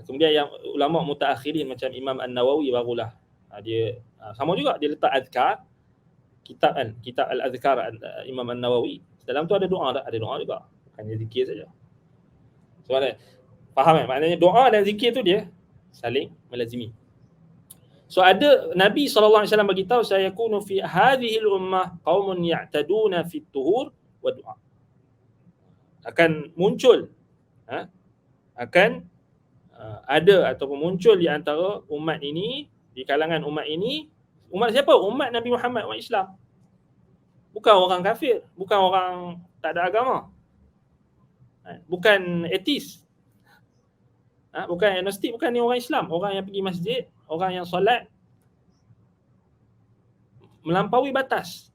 Kemudian yang ulama mutaakhirin macam Imam An-Nawawi barulah dia sama juga, dia letak azkar, kitab Al-Azkar Imam An-Nawawi. Dalam tu ada doa juga. Hanya zikir saja. Soalan, faham kan? Maknanya doa dan zikir tu dia saling melazimi. So ada Nabi SAW bagi tahu, sayakunu fi hadhihi al-ummah qaumun ya'taduna fi tuhur wa du'a. Akan muncul akan ada ataupun muncul di antara umat ini, di kalangan umat ini. Umat siapa? Umat Nabi Muhammad, umat Islam. Bukan orang kafir, bukan orang tak ada agama, bukan etis, bukan agnostik, bukan ni orang Islam, orang yang pergi masjid, orang yang solat melampaui batas.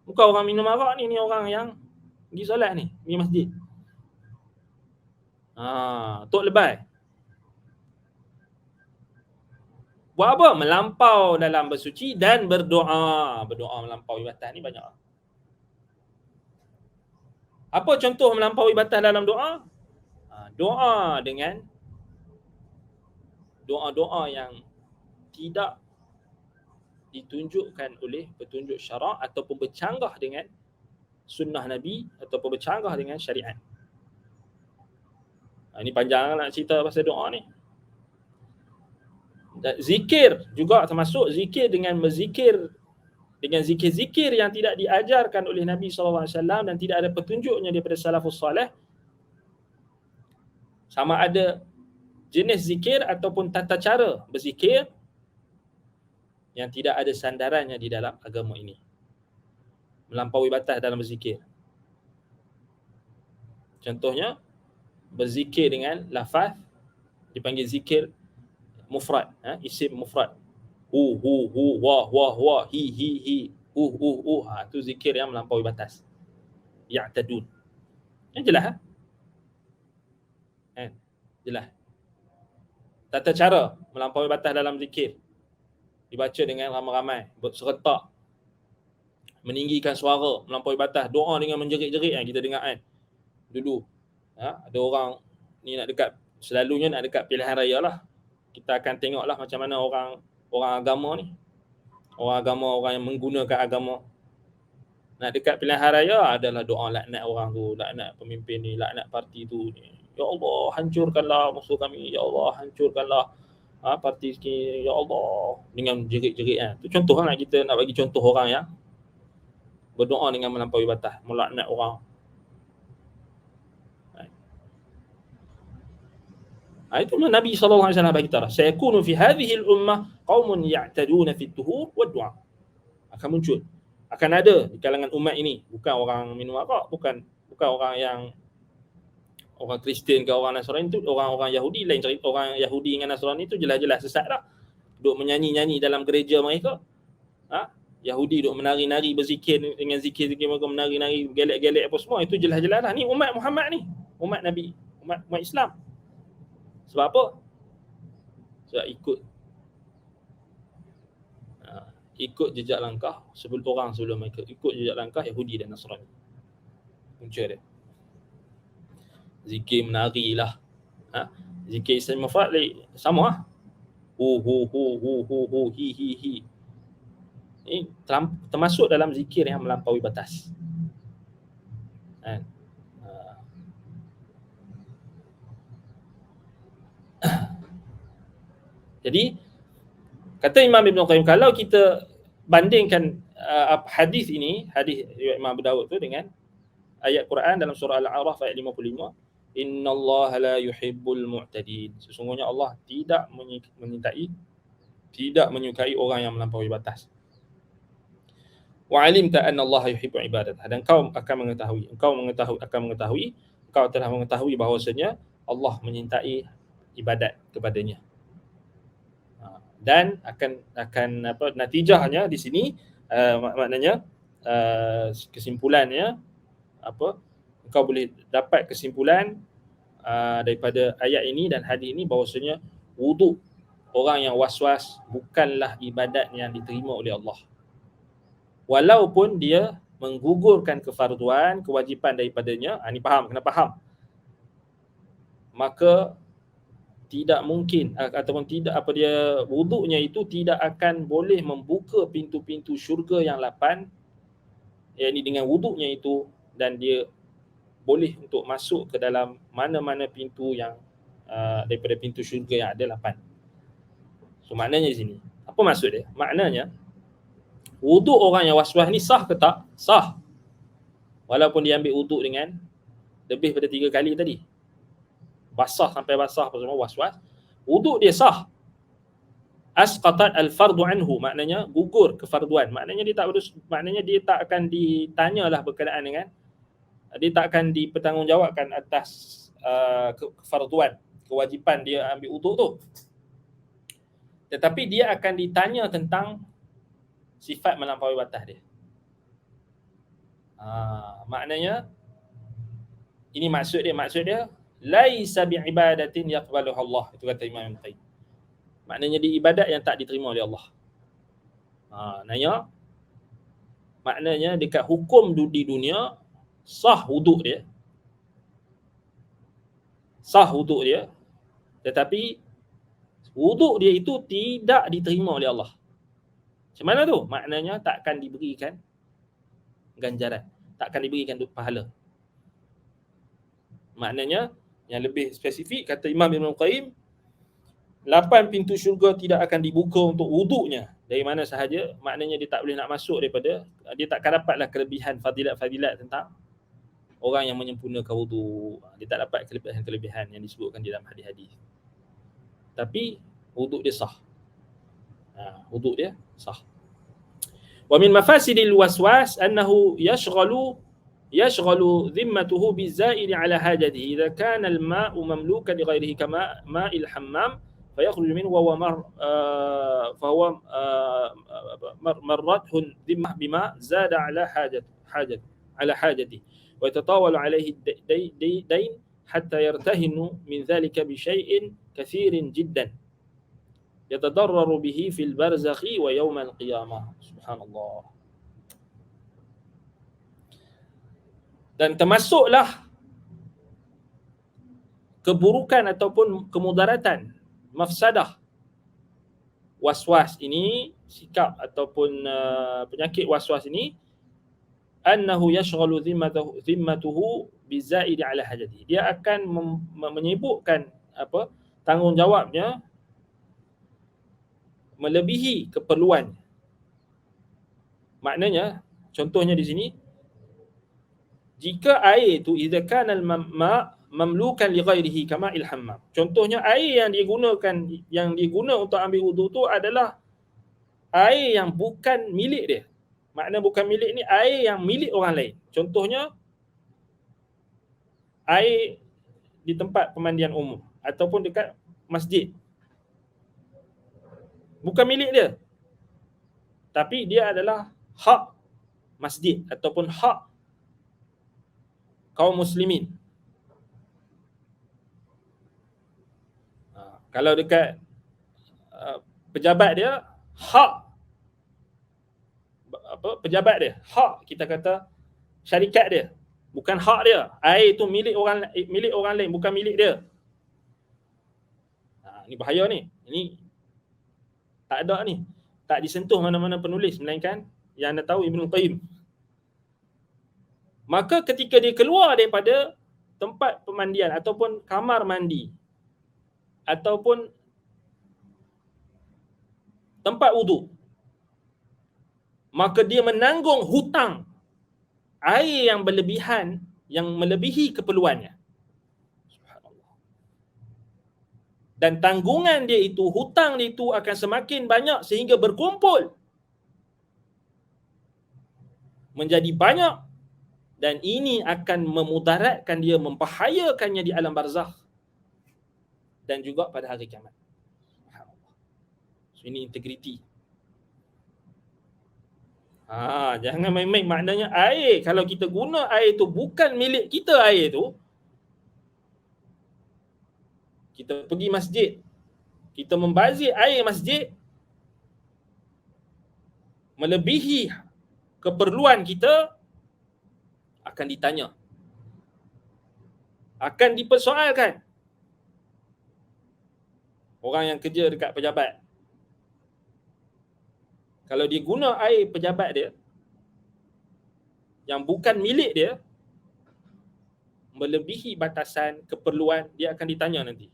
Bukan orang minum arak ni orang yang pergi solat ni, pergi masjid. Tok lebay. Buat apa? Melampau dalam bersuci dan berdoa. Berdoa melampaui batas ni banyak. Apa contoh melampaui batas dalam doa? Doa dengan doa-doa yang tidak ditunjukkan oleh petunjuk syarak ataupun bercanggah dengan sunnah Nabi ataupun bercanggah dengan syariat. Ini panjang nak cerita pasal doa ni. Dan zikir juga termasuk zikir dengan berzikir dengan zikir-zikir yang tidak diajarkan oleh Nabi SAW dan tidak ada petunjuknya daripada salafus salih. Sama ada jenis zikir ataupun tata cara berzikir yang tidak ada sandarannya di dalam agama ini. Melampaui batas dalam berzikir. Contohnya, berzikir dengan lafaz dipanggil zikir mufrad, isim mufrad. Hu, wah, hi, itu zikir yang melampaui batas. Ya'tadun. Yang jelas. Jelas. Tata cara melampaui batas dalam zikir. Dibaca dengan ramai-ramai, berserentak, meninggikan suara, melampaui batas, doa dengan menjerit-jerit kita dengar kan. Dulu ada orang ni nak dekat, selalunya nak dekat pilihan raya lah. Kita akan tengoklah macam mana orang agama ni. Orang agama, orang yang menggunakan agama. Nak dekat pilihan raya adalah doa laknat orang tu, laknat pemimpin ni, laknat parti tu ni. Ya Allah, hancurkanlah musuh kami. Ya Allah, hancurkanlah parti sikit. Ya Allah, dengan jerit-jerit Itu contoh lah kita nak bagi contoh orang yang berdoa dengan melampaui batas, melaknat orang. Itu Nabi SAW bagi tahu. Sayakunu fi hadhihi al-ummah qaumun ya'taduna fi tuhur wa du'a. Akan muncul, akan ada di kalangan umat ini, bukan orang minum arak, bukan orang yang orang Kristian ke orang Nasrani, itu orang Yahudi lain cerita. Orang Yahudi dengan Nasrani itu jelas-jelas sesat dah. Duk menyanyi-nyanyi dalam gereja mereka. Yahudi duk menari-nari, berzikir dengan zikir-zikir mereka, menari-nari, gelek-gelek apa semua. Itu jelas-jelas lah. Ni umat Muhammad ni, umat Nabi, umat Islam. Sebab apa? Sebab ikut jejak langkah sebelum mereka, ikut jejak langkah Yahudi dan Nasrani. Punca dia. Zikir menari lah. Zikir Islam mufrad sama hu, hi. Ini termasuk dalam zikir yang melampaui batas. Jadi kata Imam Ibn Qayyim, kalau kita bandingkan hadis ini, hadis riwayat Imam Abu Dawud tu dengan ayat Quran dalam surah Al-A'raf ayat 55, innallaha la yuhibbul mu'tadin. Sesungguhnya Allah tidak menyukai orang yang melampaui batas. Wa 'alimta anna Allah yuhibbu ibadat. Dan engkau telah mengetahui bahawasanya Allah menyintai ibadat kepadanya. Dan akan natijahnya di sini maknanya kesimpulannya engkau boleh dapat kesimpulan daripada ayat ini dan hadis ini bahawasanya wuduk orang yang was-was bukanlah ibadat yang diterima oleh Allah. Walaupun dia menggugurkan kefarduan, kewajipan daripadanya, ini faham, kena faham. Maka tidak mungkin ataupun tidak wuduknya itu tidak akan boleh membuka pintu-pintu syurga yang 8, yakni dengan wuduknya itu, dan dia boleh untuk masuk ke dalam mana-mana pintu yang daripada pintu syurga yang ada 8. So maknanya di sini, apa maksud dia? Maknanya wuduk orang yang was-was ni sah ke tak? Sah. Walaupun dia ambil wuduk dengan lebih pada 3 kali tadi. Basah sampai basah apa semua was-was. Wuduk dia sah. Asqatat al-fardu anhu, maknanya gugur kefarduan. Maknanya dia tak akan ditanyalah berkenaan dengan, dia tak akan dipertanggungjawabkan atas kefarduan, kewajipan dia ambil wuduk tu. Tetapi dia akan ditanya tentang sifat melampaui batas dia. Maknanya ini maksud dia laisa bi'ibadatin yaqbaluha Allah, itu kata Imam Ibn Qayyim. Maknanya dia ibadat yang tak diterima oleh Allah. Maknanya dekat hukum di dunia sah wuduk dia, tetapi wuduk dia itu tidak diterima oleh Allah. Macam mana tu? Maknanya takkan diberikan ganjaran, takkan diberikan pahala. Maknanya yang lebih spesifik, kata Imam Ibn Qayyim, 8 pintu syurga tidak akan dibuka untuk wuduknya dari mana sahaja. Maknanya dia tak boleh nak masuk daripada, dia takkan dapatlah kelebihan fadilat-fadilat tentang orang yang menyempurnakan wuduk. Dia tak dapat kelebihan-kelebihan yang disebutkan di dalam hadis-hadis. Tapi wuduk dia sah. Wuduk dia sah. Wa min mafasidil waswas annahu yashghalu dhimmatuhu bizaid ala hajatihi idza kana al-ma'u mamlukan li ghairihi kama ma'il hammam fayakhruju minhu wa huwa marrathu dhimmah bima zada ala hajati wa yatatawalu alayhi dayn hatta yartahinu min dhalika bi syai'in kathirin jiddan yatadarraru bihi fil barzakhi wa yawm al-qiyamah. Subhanallah. Dan termasuklah keburukan ataupun kemudaratan, mafsadah waswas ini, sikap ataupun penyakit waswas ini, annahu yashghalu dhimmatuhu bizaid ala hajati. Dia akan menyibukkan tanggungjawabnya melebihi keperluan. Maknanya contohnya di sini, jika air itu idza kana al-ma' mamlukan li ghairihi kama al-hammam. Contohnya air yang digunakan untuk ambil wuduk tu adalah air yang bukan milik dia. Makna bukan milik ni, air yang milik orang lain. Contohnya air di tempat pemandian umum ataupun dekat masjid. Bukan milik dia, tapi dia adalah hak masjid ataupun hak kaum muslimin. Kalau dekat pejabat dia, hak pejabat dia, hak kita kata syarikat dia, bukan hak dia. Air itu milik orang lain, bukan milik dia. Ini bahaya ni. Ini tak ada ni, tak disentuh mana-mana penulis melainkan yang anda tahu Ibn Qayyim. Maka ketika dia keluar daripada tempat pemandian ataupun kamar mandi ataupun tempat wuduk, maka dia menanggung hutang air yang berlebihan, yang melebihi keperluannya. Dan tanggungan dia itu, hutang dia itu akan semakin banyak sehingga berkumpul menjadi banyak, dan ini akan memudaratkan dia, membahayakannya di alam barzakh dan juga pada hari kiamat. So, ini integriti. Jangan main-main. Maknanya air, kalau kita guna air itu bukan milik kita, air itu, kita pergi masjid, kita membazir air masjid melebihi keperluan kita, akan ditanya, akan dipersoalkan. Orang yang kerja dekat pejabat, kalau dia guna air pejabat dia yang bukan milik dia, melebihi batasan keperluan, dia akan ditanya nanti.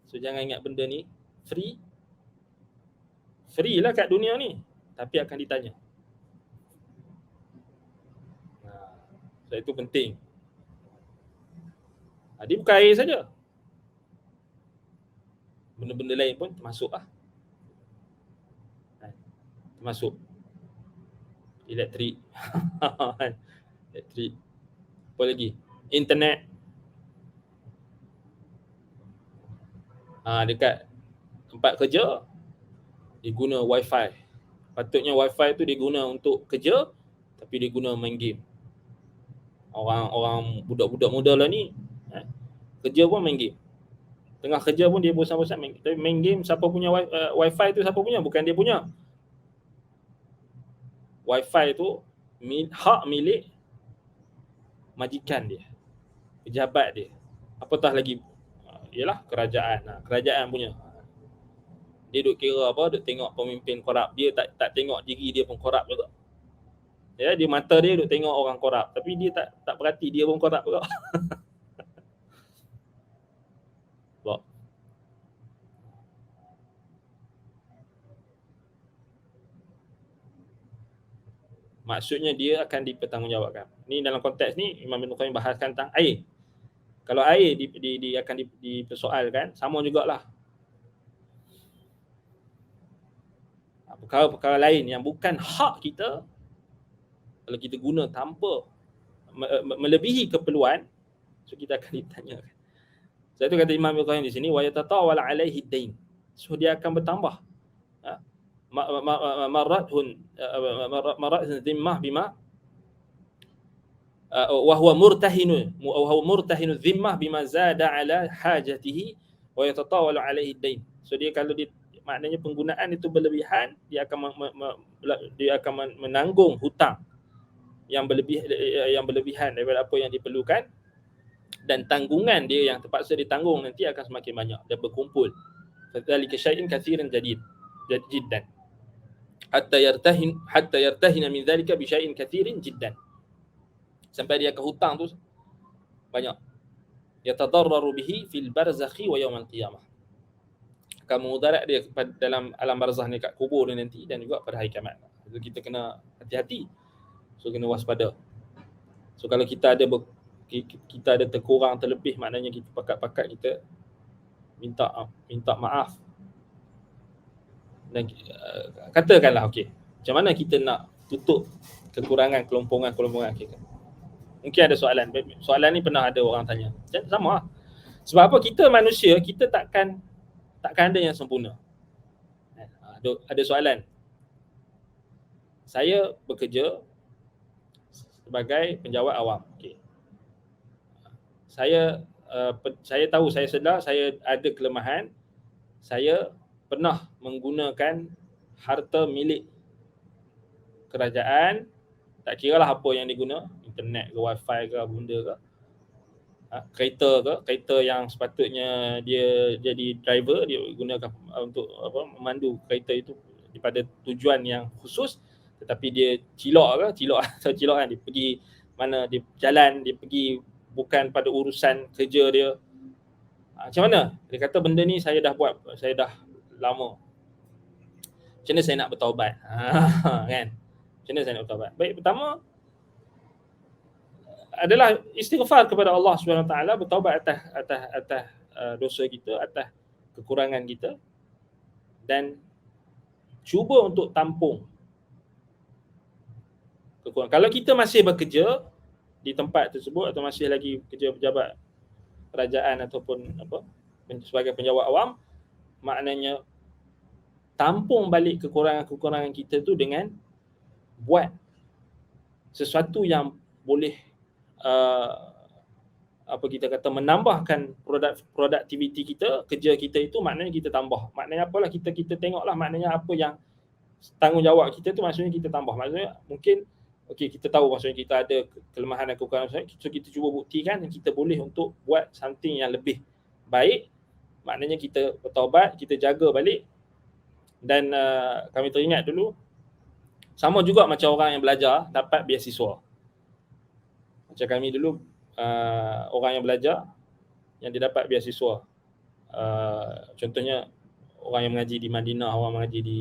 So jangan ingat benda ni Free lah kat dunia ni, tapi akan ditanya. So itu penting. Dia bukan air saja, benda-benda lain pun termasuk lah. Termasuk elektrik. Elektrik. Apa lagi? Internet. Dekat tempat kerja dia guna wifi. Patutnya wifi tu dia guna untuk kerja, tapi dia guna main game. Orang budak-budak muda lah ni kerja pun main game. Tengah kerja pun dia bosan-bosan main game. Tapi main game, siapa punya wifi tu siapa punya? Bukan dia punya. Wifi tu hak milik majikan dia, pejabat dia, apatah lagi ialah kerajaan. Kerajaan punya. Dia duk kira apa, duk tengok pemimpin korup, dia tak tengok diri dia pun korup juga. Ya, dia mata dia duk tengok orang korup, tapi dia tak perhati dia pun korup juga. Maksudnya dia akan dipertanggungjawabkan. Ni dalam konteks ni Imam Ibn Qayyim bahaskan tentang air. Kalau air akan dipersoalkan, sama jugalah. Perkara-perkara lain yang bukan hak kita, kalau kita guna tanpa melebihi keperluan, so kita akan ditanyakan. Sebab itu kata Imam Ibn Qayyim di sini, wa yatatawal alaihi dain. So dia akan bertambah. Maratun dhimmah bima wa huwa murtahinu dhimmah bima zada ala hajatihi wa yatatawalu alaihi dain. So dia kalau dia maknanya penggunaan itu berlebihan, dia akan menanggung hutang yang berlebihan daripada apa yang diperlukan, dan tanggungan dia yang terpaksa ditanggung nanti akan semakin banyak dan berkumpul. Fadzalika syai'in katsiran jiddan hatta yartahina min dzalika bi syai'in katsirin jiddan, sampai dia akan hutang tu banyak. Yatadarraru bihi fil barzakhi wa yaumil qiyamah, akan mudarat dia dalam alam barzakh ni, kat kubur ni nanti, dan juga pada hari kiamat. Jadi kita kena hati-hati. So kena waspada. So kalau kita ada terkurang terlebih, maknanya kita pakat-pakat kita minta maaf. Dan katakanlah okey, macam mana kita nak tutup kekurangan kelompongan kita? Mungkin ada soalan ni pernah ada orang tanya. Sama lah. Sebab apa? Kita manusia, kita takkan ada yang sempurna. Ada soalan. Saya bekerja sebagai penjawat awam. Okey. Saya tahu, saya sedar saya ada kelemahan. Saya pernah menggunakan harta milik kerajaan, tak kiralah apa yang diguna, internet ke, wifi ke, benda ke, kereta yang sepatutnya dia jadi driver, dia gunakan untuk memandu kereta itu daripada tujuan yang khusus, tetapi dia cilok kan, dia pergi mana, dia jalan, dia pergi bukan pada urusan kerja dia. Macam mana? Dia kata benda ni saya dah buat, saya dah lama. Macam mana saya nak bertaubat? Kan? Macam mana saya nak bertaubat? Baik, pertama adalah istighfar kepada Allah SWT, bertaubat atas dosa kita, atas kekurangan kita, dan cuba untuk tampung kekurangan. Kalau kita masih bekerja di tempat tersebut atau masih lagi kerja pejabat kerajaan ataupun sebagai penjawat awam, maknanya tampung balik kekurangan kita tu dengan buat sesuatu yang boleh kita kata menambahkan produktiviti kita, kerja kita itu, maknanya kita tambah. Maknanya apalah, kita tengoklah maknanya apa yang tanggungjawab kita tu, maksudnya kita tambah. Maksudnya mungkin kita tahu maksudnya kita ada kelemahan dan kekurangan, so kita cuba buktikan kita boleh untuk buat something yang lebih baik. Maknanya kita bertaubat, kita jaga balik. Dan kami teringat dulu, sama juga macam orang yang belajar dapat beasiswa. Macam kami dulu, orang yang belajar yang dia dapat beasiswa, contohnya orang yang mengaji di Madinah, orang mengaji di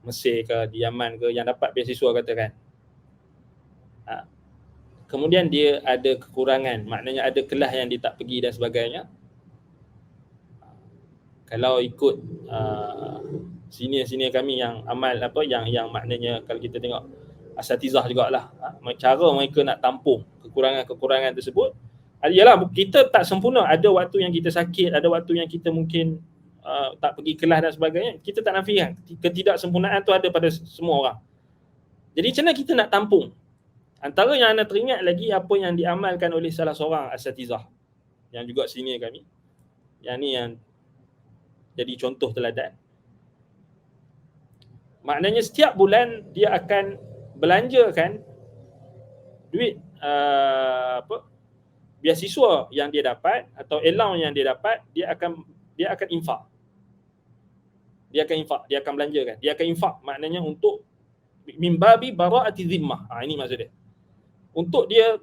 Mesir ke, di Yaman ke, yang dapat beasiswa katakan. Kemudian dia ada kekurangan, maknanya ada kelas yang dia tak pergi dan sebagainya. Kalau ikut senior-senior kami yang amal yang maknanya kalau kita tengok asatizah jugalah, cara mereka nak tampung kekurangan-kekurangan tersebut. Yalah, kita tak sempurna, ada waktu yang kita sakit, ada waktu yang kita mungkin tak pergi kelas dan sebagainya. Kita tak nafikan ketidaksempurnaan tu ada pada semua orang. Jadi macam mana kita nak tampung? Antara yang anda teringat lagi apa yang diamalkan oleh salah seorang asatizah yang juga senior kami, yang ni yang jadi contoh teladan. Maknanya setiap bulan dia akan belanjakan duit beasiswa yang dia dapat atau allowance yang dia dapat, dia akan infak. Dia akan belanjakan. Dia akan infak, maknanya untuk mimbabi bara'ati zimmah. Ini maksud dia. Untuk dia,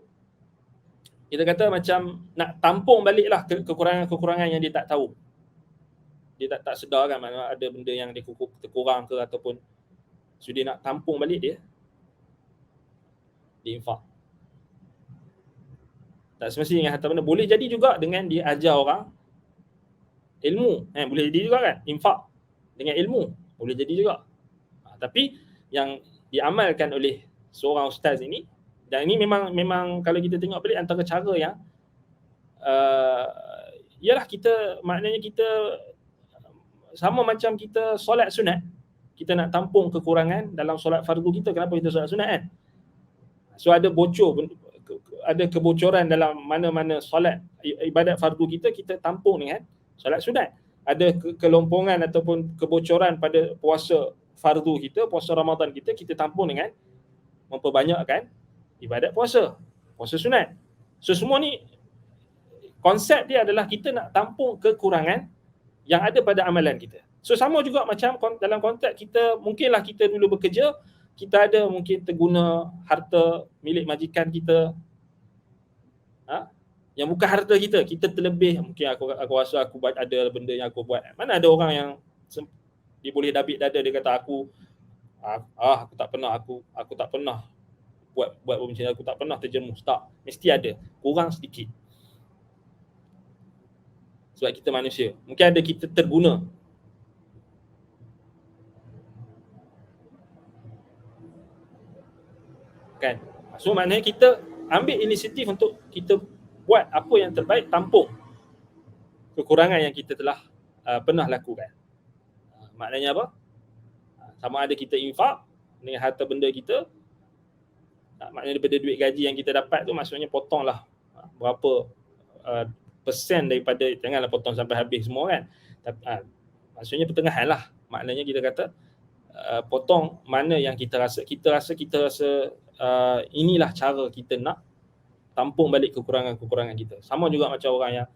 kita kata macam nak tampung baliklah kekurangan-kekurangan yang dia tak tahu. Dia tak sedar kan, maknanya ada benda yang dia terkurang ke ataupun so dia nak tampung balik dia infak. Tak semestinya dengan harta benda. Boleh jadi juga dengan dia ajar orang ilmu. Boleh jadi juga kan, infak dengan ilmu. Boleh jadi juga. Tapi yang diamalkan oleh seorang ustaz ini, dan ini memang kalau kita tengok balik antara cara yang ialah kita, maknanya kita sama macam kita solat sunat, kita nak tampung kekurangan dalam solat fardu kita. Kenapa kita solat sunat kan? So ada ada kebocoran dalam mana-mana solat ibadat fardu kita tampung dengan solat sunat. Ada kelompongan ataupun kebocoran pada puasa fardu kita, puasa Ramadan kita tampung dengan memperbanyakkan ibadat puasa sunat. So semua ni konsep dia adalah kita nak tampung kekurangan yang ada pada amalan kita. So sama juga macam dalam konteks kita, mungkinlah kita dulu bekerja, kita ada mungkin terguna harta milik majikan kita, yang bukan harta kita terlebih. Mungkin aku rasa aku ada benda yang aku buat. Mana ada orang yang dia boleh dabit dada, dia kata aku tak pernah buat macam ni, aku tak pernah terjerumus. Tak, mesti ada kurang sedikit. Sebab kita manusia, mungkin ada kita terguna. Kan? So maknanya kita ambil inisiatif untuk kita buat apa yang terbaik, tampung kekurangan yang kita telah pernah lakukan. Maknanya apa? Sama ada kita infak dengan harta benda kita, maknanya daripada duit gaji yang kita dapat tu, maksudnya potonglah berapa persen daripada, janganlah potong sampai habis semua kan. Maksudnya pertengahan lah. Maknanya kita kata potong mana yang kita rasa inilah cara kita nak tampung balik kekurangan-kekurangan kita. Sama juga macam orang yang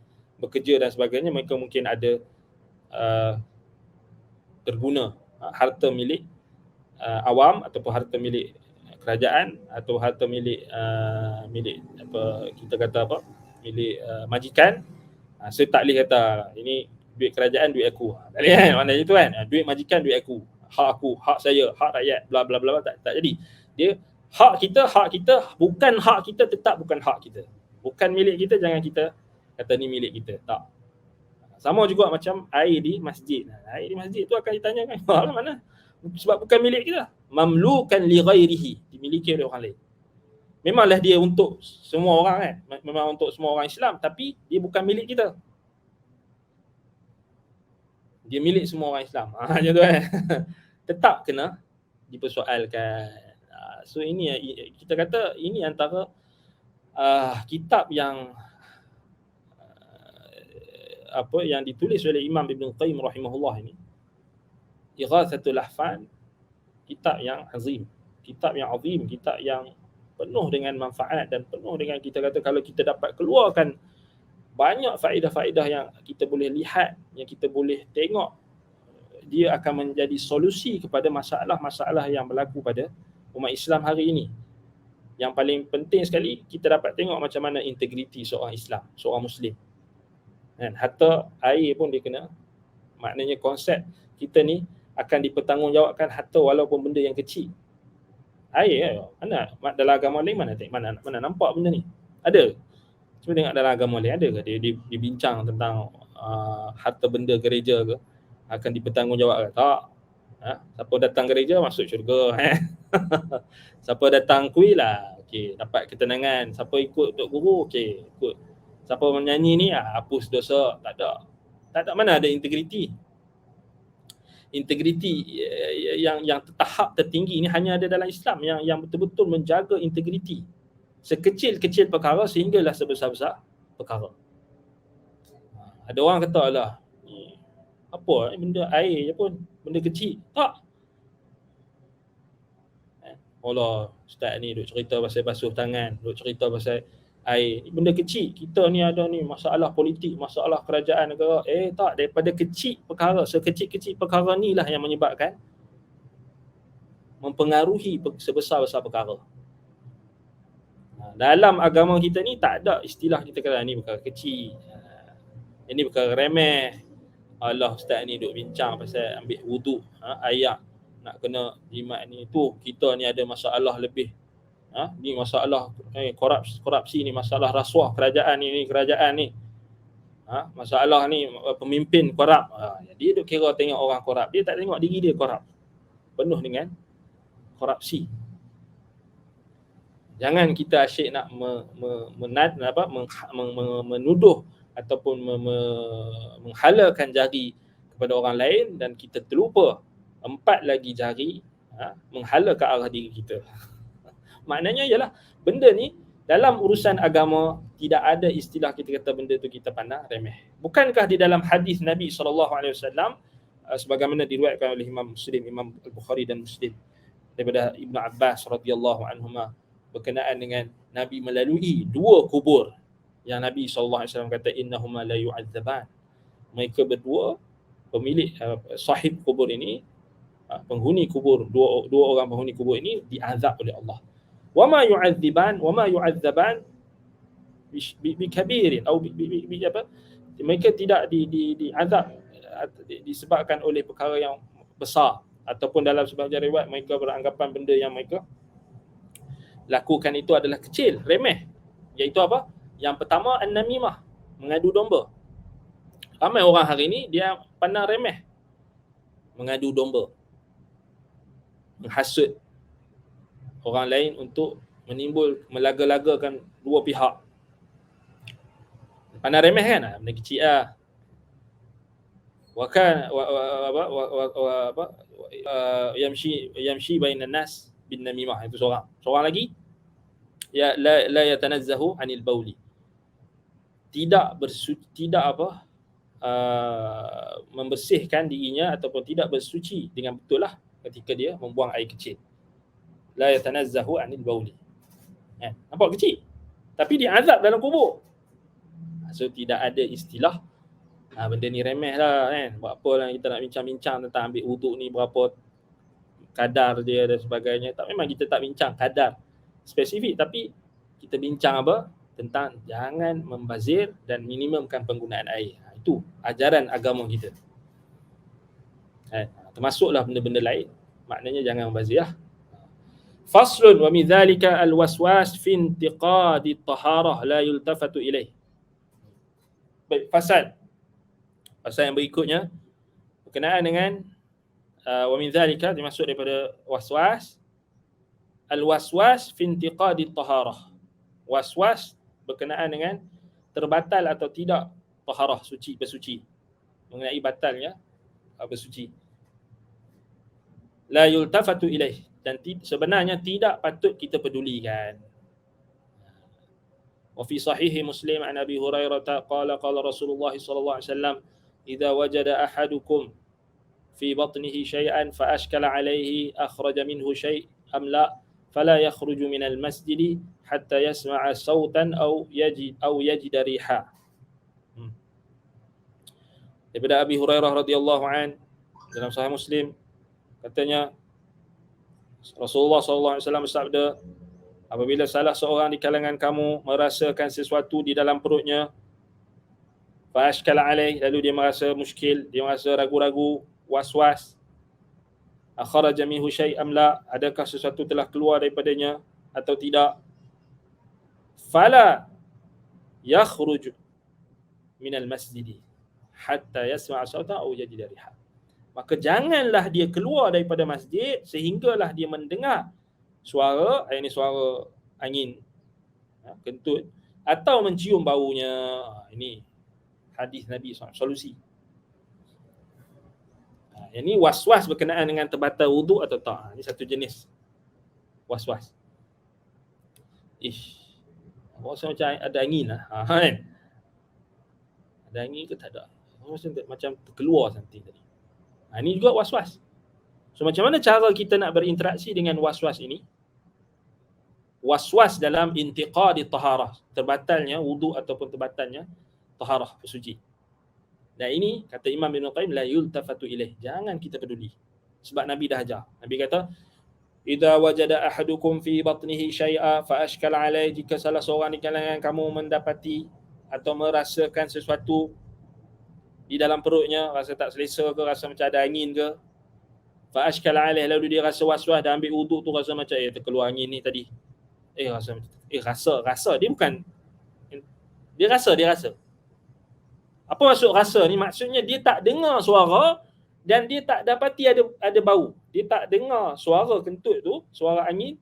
bekerja dan sebagainya, mereka mungkin ada terguna harta milik awam ataupun harta milik kerajaan atau harta milik milik majikan. So tak boleh kata ini duit kerajaan, duit aku. Tak boleh kan, maknanya itu kan, duit majikan, duit aku, hak aku, hak saya, hak rakyat, bla bla bla, tak jadi. Dia hak kita, bukan hak kita, tetap bukan hak kita. Bukan milik kita, jangan kita kata ni milik kita. Tak. Sama juga macam air di masjid. Air di masjid tu akan ditanyakan, mana? Sebab bukan milik kita. Mamlukan li ghairihi, dimiliki oleh orang lain. Memanglah dia untuk semua orang kan, memang untuk semua orang Islam, tapi dia bukan milik kita. Dia milik semua orang Islam. Macam tu kan. Tetap kena dipersoalkan. So ini kita kata ini antara kitab yang yang ditulis oleh Imam Ibn Qayyim rahimahullah ini, Ighathatul Lahfan, kitab yang azim, kitab yang penuh dengan manfaat dan penuh dengan, kita kata kalau kita dapat keluarkan banyak faedah-faedah yang kita boleh lihat, yang kita boleh tengok, dia akan menjadi solusi kepada masalah-masalah yang berlaku pada umat Islam hari ini. Yang paling penting sekali, kita dapat tengok macam mana integriti seorang Islam, seorang Muslim. Dan harta air pun dia kena, maknanya konsep kita ni akan dipertanggungjawabkan harta walaupun benda yang kecil. Air mana dalam agama lain mana nampak benda ni? Ada. Cuba tengok dalam agama lain ada ke dia bincang tentang harta benda gereja ke akan dipertanggungjawabkan? Tak. Siapa datang gereja masuk syurga. Siapa datang kuil lah, okey, dapat ketenangan. Siapa ikut Tok Guru, okey, ikut. Siapa menyanyi ni, hapus dosa. Tak ada, mana ada integriti. Integriti yang tahap tertinggi ni hanya ada dalam Islam yang betul-betul menjaga integriti. Sekecil-kecil perkara sehinggalah sebesar-besar perkara. Ada orang kata lah, apa benda air je pun, benda kecil. Tak. Allah, ustaz ni duk cerita pasal basuh tangan, duk cerita pasal air. Benda kecil. Kita ni ada ni masalah politik, masalah kerajaan negara. Tak, daripada kecil perkara, sekecil-kecil perkara ni lah yang menyebabkan mempengaruhi sebesar-besar perkara. Dalam agama kita ni tak ada istilah kita kata ni perkara kecil, ini perkara remeh. Allah, ustaz ni duk bincang pasal ambil wuduk, ayat nak kena jimat ni tu, kita ni ada masalah lebih. Ni masalah korupsi ni, masalah rasuah kerajaan ni kerajaan ni. Masalah ni pemimpin korup. Dia duk kira tengok orang korup, dia tak tengok diri dia korup. Penuh dengan korupsi. Jangan kita asyik nak menuduh ataupun menghalakan jari kepada orang lain dan kita terlupa 4 lagi jari menghala ke arah diri kita. Maknanya ialah benda ni dalam urusan agama tidak ada istilah kita kata benda tu kita pandang remeh. Bukankah di dalam hadis Nabi SAW sebagaimana diriwayatkan oleh Imam Muslim, Imam Al-Bukhari dan Muslim daripada Ibn Abbas radhiyallahu anhuma berkenaan dengan Nabi melalui 2 kubur yang Nabi SAW kata innahuma la yu'adzaban. Mereka berdua pemilik sahib kubur ini, penghuni kubur, dua orang penghuni kubur ini diazab oleh Allah. Wama yu'adzaban bi kabirin atau bi apa? Mereka tidak diazab disebabkan oleh perkara yang besar, ataupun dalam sebahagian riwayat mereka beranggapan benda yang mereka lakukan itu adalah kecil, remeh. Iaitu apa? Yang pertama an-namimah, mengadu domba. Ramai orang hari ni dia pandang remeh mengadu domba, menghasut orang lain untuk melaga-lagakan dua pihak. Pandang remeh kan? Benda kecil lah. Yamshi bainan nas bin namimah, itu seorang lagi ya la yatanazzahu anil bauli, tidak membersihkan dirinya ataupun tidak bersuci dengan betul lah ketika dia membuang air kecil. La yatanazzahu anil bauli. Nampak kecil tapi dia azab dalam kubur. So tidak ada istilah benda ni remeh lah kan. Buat apa lah kita nak bincang-bincang tentang ambil wuduk ni berapa kadar dia dan sebagainya. Memang kita tak bincang kadar spesifik, tapi kita bincang apa? Tentang jangan membazir dan minimumkan penggunaan air. Itu ajaran agama kita. Termasuklah benda-benda lain. Maknanya jangan membazir lah. Faslun wa min dhalika al-waswas fi intiqadi at-taharah la yultafatu ilaih. Baik, pasal yang berikutnya berkenaan dengan wa min dhalika, dimaksud daripada waswas, al-waswas fi intiqadi at-taharah. Waswas berkenaan dengan terbatal atau tidak taharah, bersuci, mengenai batalnya bersuci. La yultafatu ilaih, dan sebenarnya tidak patut kita pedulikan. Wa fi sahih Muslim an Abi Hurairah qala Rasulullah sallallahu alaihi wasallam idza wajada ahadukum fi batnihi shay'an fa ashkala alayhi akhraja minhu shay' am la fala yakhruju min al-masjid hatta yasma'a sautan aw yajid riha. Daripada Abi Hurairah radhiyallahu an dalam Sahih Muslim, katanya Rasulullah sallallahu alaihi wasallam bersabda, apabila salah seorang di kalangan kamu merasakan sesuatu di dalam perutnya, fa ashkala alaih, lalu dia merasa muskil, dia merasa ragu-ragu, was-was, akhraja minhu syai' am la, adakah sesuatu telah keluar daripadanya atau tidak, fala yakhruj minal masjid hatta yasma'a sautan aw yajida riha. Maka janganlah dia keluar daripada masjid sehinggalah dia mendengar suara, ini suara angin, kentut, atau mencium baunya. Ini hadis Nabi SAW, solusi. Yang ni was-was berkenaan dengan terbatal wuduk atau tak. Ini satu jenis was-was. Rasa macam ada angin lah. Kan? Ada angin ke tak ada? Macam terkeluar something tadi. Ini juga was-was. So macam mana cara kita nak berinteraksi dengan was-was ini? Was-was dalam intiqadi taharah, terbatalnya wuduk ataupun terbatalnya taharah, bersuci. Dan ini kata Imam Ibn Qayyim, la yultafatu ilaih, jangan kita peduli. Sebab Nabi dah ajar. Nabi kata, idza wajada ahadukum fi batnihi syai'a fa ashkal alaihi, jika salah seorang di kalangan kamu mendapati atau merasakan sesuatu di dalam perutnya, rasa tak selesa ke, rasa macam ada angin ke, fa ashkal alaihi, lalu dia rasa was-was, dah ambil wuduk tu rasa macam terkeluar angin ni tadi. Rasa dia bukan, dia rasa. Apa maksud rasa ni? Maksudnya dia tak dengar suara dan dia tak dapati ada bau. Dia tak dengar suara kentut tu, suara angin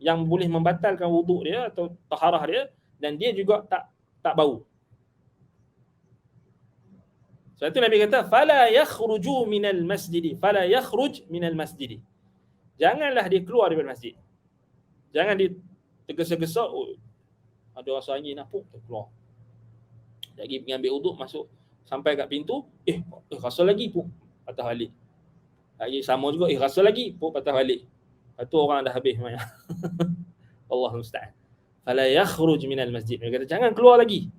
yang boleh membatalkan wuduk dia atau taharah dia, dan dia juga tak bau. Sebab itu Nabi kata, fala yakhruju minal masjid, fala yakhruj minal masjid. Janganlah dia keluar daripada masjid. Jangan dia tergesa-gesa, ada rasa angin apa, terkeluar. Lagi pergi ambil wuduk, masuk sampai kat pintu, rasa lagi pun patah balik. Lagi sama juga, rasa lagi pun patah balik. Lepas tu orang dah habis semuanya. Allahu musta'an. Fala yakhruj minal masjid. Dia kata jangan keluar lagi.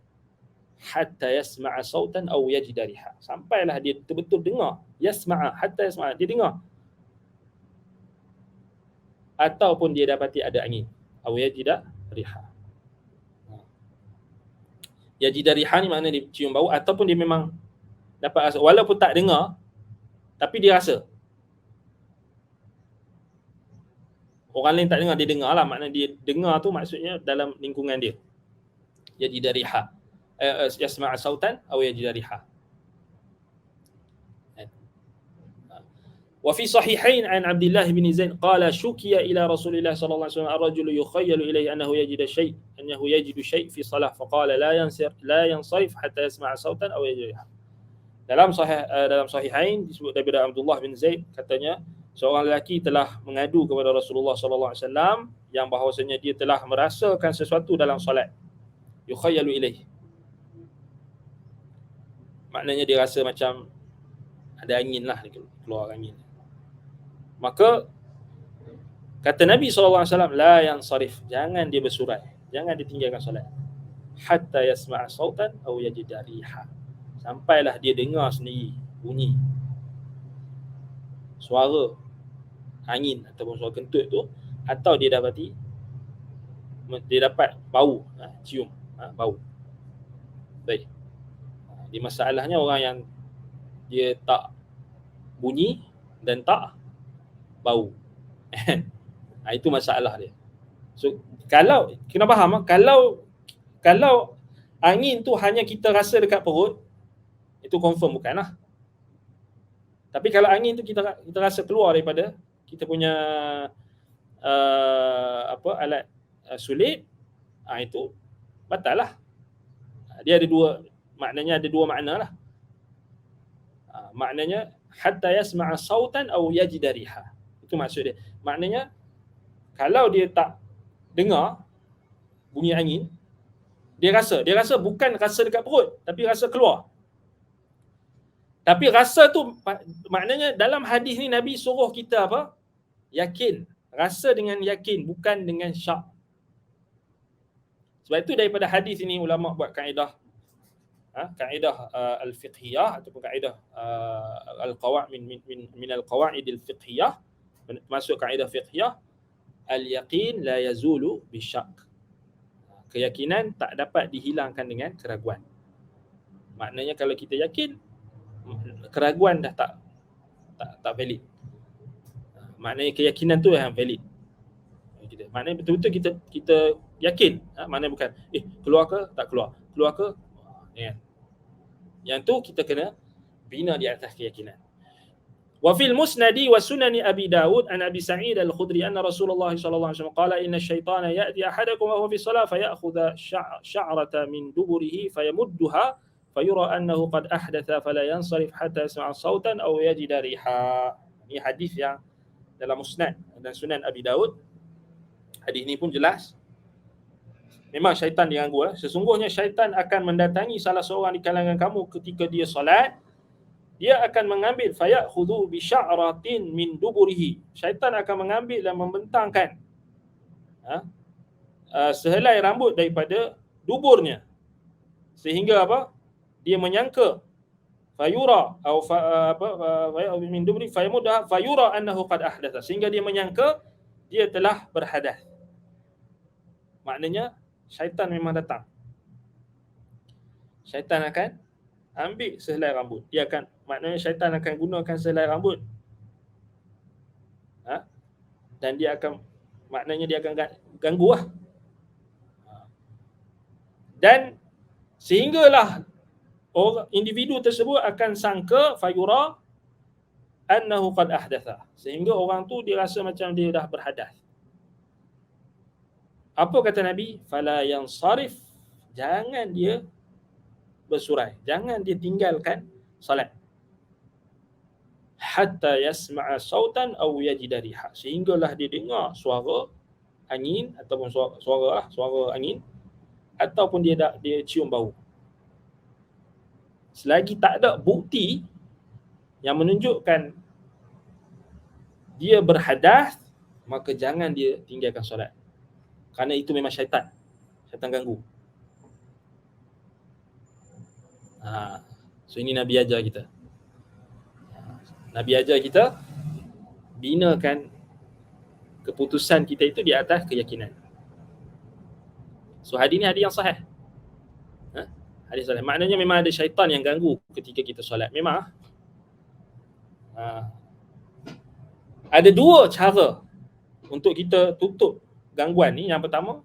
Hatta yasma'a sautan aw yajida riha. Sampailah dia betul-betul dengar. Yasma'a, hatta yasma'a, dia dengar. Ataupun dia dapati ada angin. Aw yajida riha. Yajida riha ni maknanya dia cium bau, ataupun dia memang dapat rasa, walaupun tak dengar tapi dia rasa. Orang lain tak dengar, dia dengar lah. Maknanya dia dengar tu maksudnya dalam lingkungan dia. Yajida riha, yasma'a sautan aw yajida riha. Wa fi sahihain an Abdullah bin Zaid qala syukiya ila Rasulillah sallallahu alaihi wasallam ar-rajulu yukhayyalu ilayhi annahu yajidu shay' fi salah faqala la yansarif hatta yasma'a sautan aw yajida riha. Dalam sahihain disebut daripada Abdullah bin Zaid, katanya seorang lelaki telah mengadu kepada Rasulullah sallallahu alaihi wasallam yang bahawasanya dia telah merasakan sesuatu dalam solat. Yukhayyalu ilayhi, maknanya dia rasa macam ada angin lah, keluar angin. Maka kata Nabi SAW, la yansarif, jangan dia bersurai, jangan dia tinggalkan solat, hatta yasma'a sautan aw yajida riha, sampailah dia dengar sendiri bunyi suara angin ataupun suara kentut tu, atau dia dapat bau, cium bau. Baik. Di masalahnya orang yang dia tak bunyi dan tak bau. Itu masalah dia. So kalau kena faham, kalau angin tu hanya kita rasa dekat perut, itu confirm bukanlah. Tapi kalau angin tu kita rasa keluar daripada kita punya alat sulit, itu batal lah. Dia ada dua makna lah. Maknanya hatta yasma'a sautan aw yajida riha. Itu maksud dia. Maknanya kalau dia tak dengar bunyi angin, dia rasa bukan rasa dekat perut, tapi rasa keluar. Tapi rasa tu maknanya dalam hadis ni Nabi suruh kita apa? Yakin. Rasa dengan yakin, bukan dengan syak. Sebab itu daripada hadis ini ulama buat kaedah al-fiqhiyah ataupun kaedah al-qawaid min al-qawaid al-fiqhiyah, masuk kaedah fiqhiyah, al-yaqin la yazulu bisyak. Keyakinan tak dapat dihilangkan dengan keraguan. Maknanya kalau kita yakin, keraguan dah tak valid. Maknanya keyakinan tu yang valid. Maknanya betul-betul kita yakin. Maknanya bukan keluar ke tak keluar, keluar ke ya. Yang tu kita kena bina di atas keyakinan. Wa fil musnadi wa sunani Abi Dawud an Abi Sa'id al-Khudri anna Rasulullah sallallahu alaihi wasallam qala inna asy-syaitana ya'ti ahadakum wa huwa fi shalah fayakhudha sya'rata min duburihi fayamudduha fayura annahu qad ahdatha fala yansarif hatta yasma'a sautan aw yajida riha. Ini hadis yang dalam Musnad dan Sunan Abi Dawud. Hadis ini pun jelas. Memang syaitan diganggu. Sesungguhnya syaitan akan mendatangi salah seorang di kalangan kamu ketika dia solat. Dia akan mengambil fayakhudhu bi sya'ratin min duburihi. Syaitan akan mengambil dan membentangkan sehelai rambut daripada duburnya. Sehingga apa? Dia menyangka fayura atau min duburi fayamudha fayura annahu qad ahdatha. Sehingga dia menyangka dia telah berhadas. Maknanya syaitan memang datang. Syaitan akan ambil sehelai rambut. Maknanya syaitan akan gunakan sehelai rambut. Dan dia akan ganggu lah. Dan sehinggalah individu tersebut akan sangka fayura annahu qad ahdatha. Sehingga orang tu dia rasa macam dia dah berhadas. Apa kata Nabi? Fala yansarif. Jangan dia bersurai. Jangan dia tinggalkan salat. Hatta yasma'a sautan aw yajida riha. Sehinggalah dia dengar suara angin ataupun suara angin ataupun dia cium bau. Selagi tak ada bukti yang menunjukkan dia berhadas, maka jangan dia tinggalkan solat. Kerana itu memang syaitan. Syaitan ganggu. So ini Nabi ajar kita. Nabi ajar kita binakan keputusan kita itu di atas keyakinan. So hadis ni hadis yang sahih. Hadis sahih. Maknanya memang ada syaitan yang ganggu ketika kita solat. Memang. Ada dua cara untuk kita tutup gangguan ni. Yang pertama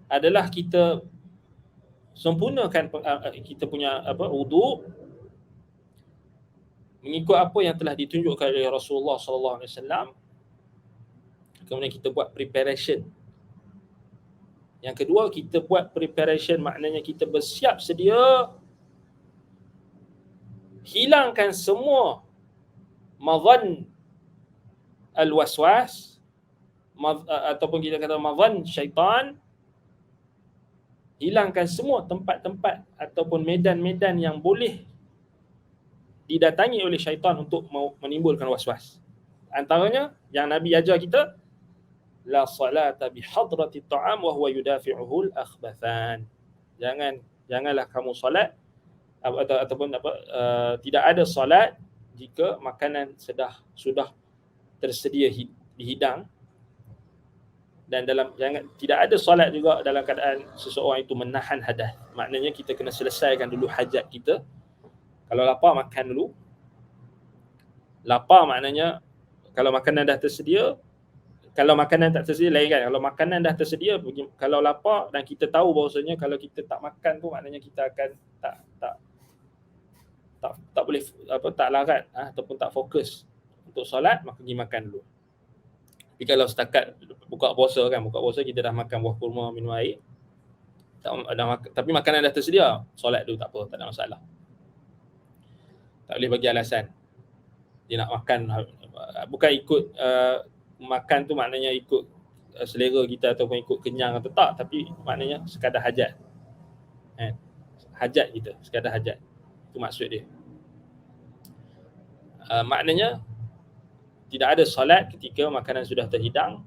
adalah kita sempurnakan kita punya wuduk mengikut apa yang telah ditunjukkan oleh Rasulullah sallallahu alaihi wasallam. Kemudian kita buat preparation. Yang kedua, kita buat preparation maknanya kita bersiap sedia hilangkan semua madhan al-waswas ataupun kita kata madhan syaitan. Hilangkan semua tempat-tempat ataupun medan-medan yang boleh didatangi oleh syaitan untuk menimbulkan waswas. Antaranya yang Nabi ajar kita, la salata bihadrati ta'am wa huwa yudafi'uhu al-akhbathan. Janganlah kamu solat ataupun tidak ada solat jika makanan sudah tersedia di hidang. Dan tidak ada solat juga dalam keadaan seseorang itu menahan hadas. Maknanya kita kena selesaikan dulu hajat kita. Kalau lapar, makan dulu. Lapar maknanya kalau makanan dah tersedia. Kalau makanan tak tersedia lain kan. Kalau makanan dah tersedia, kalau lapar dan kita tahu bahawasanya kalau kita tak makan tu maknanya kita akan tak boleh tak larat ataupun tak fokus untuk solat, maka pergi makan dulu. Tapi kalau setakat buka puasa kita dah makan buah kurma, minum air, tapi makanan dah tersedia, solat dulu tak apa, tak ada masalah. Tak boleh bagi alasan dia nak makan, bukan ikut makan tu maknanya ikut selera kita ataupun ikut kenyang atau tak, tapi maknanya sekadar hajat. Hajat kita, sekadar hajat. Itu maksud dia. Maknanya tidak ada solat ketika makanan sudah terhidang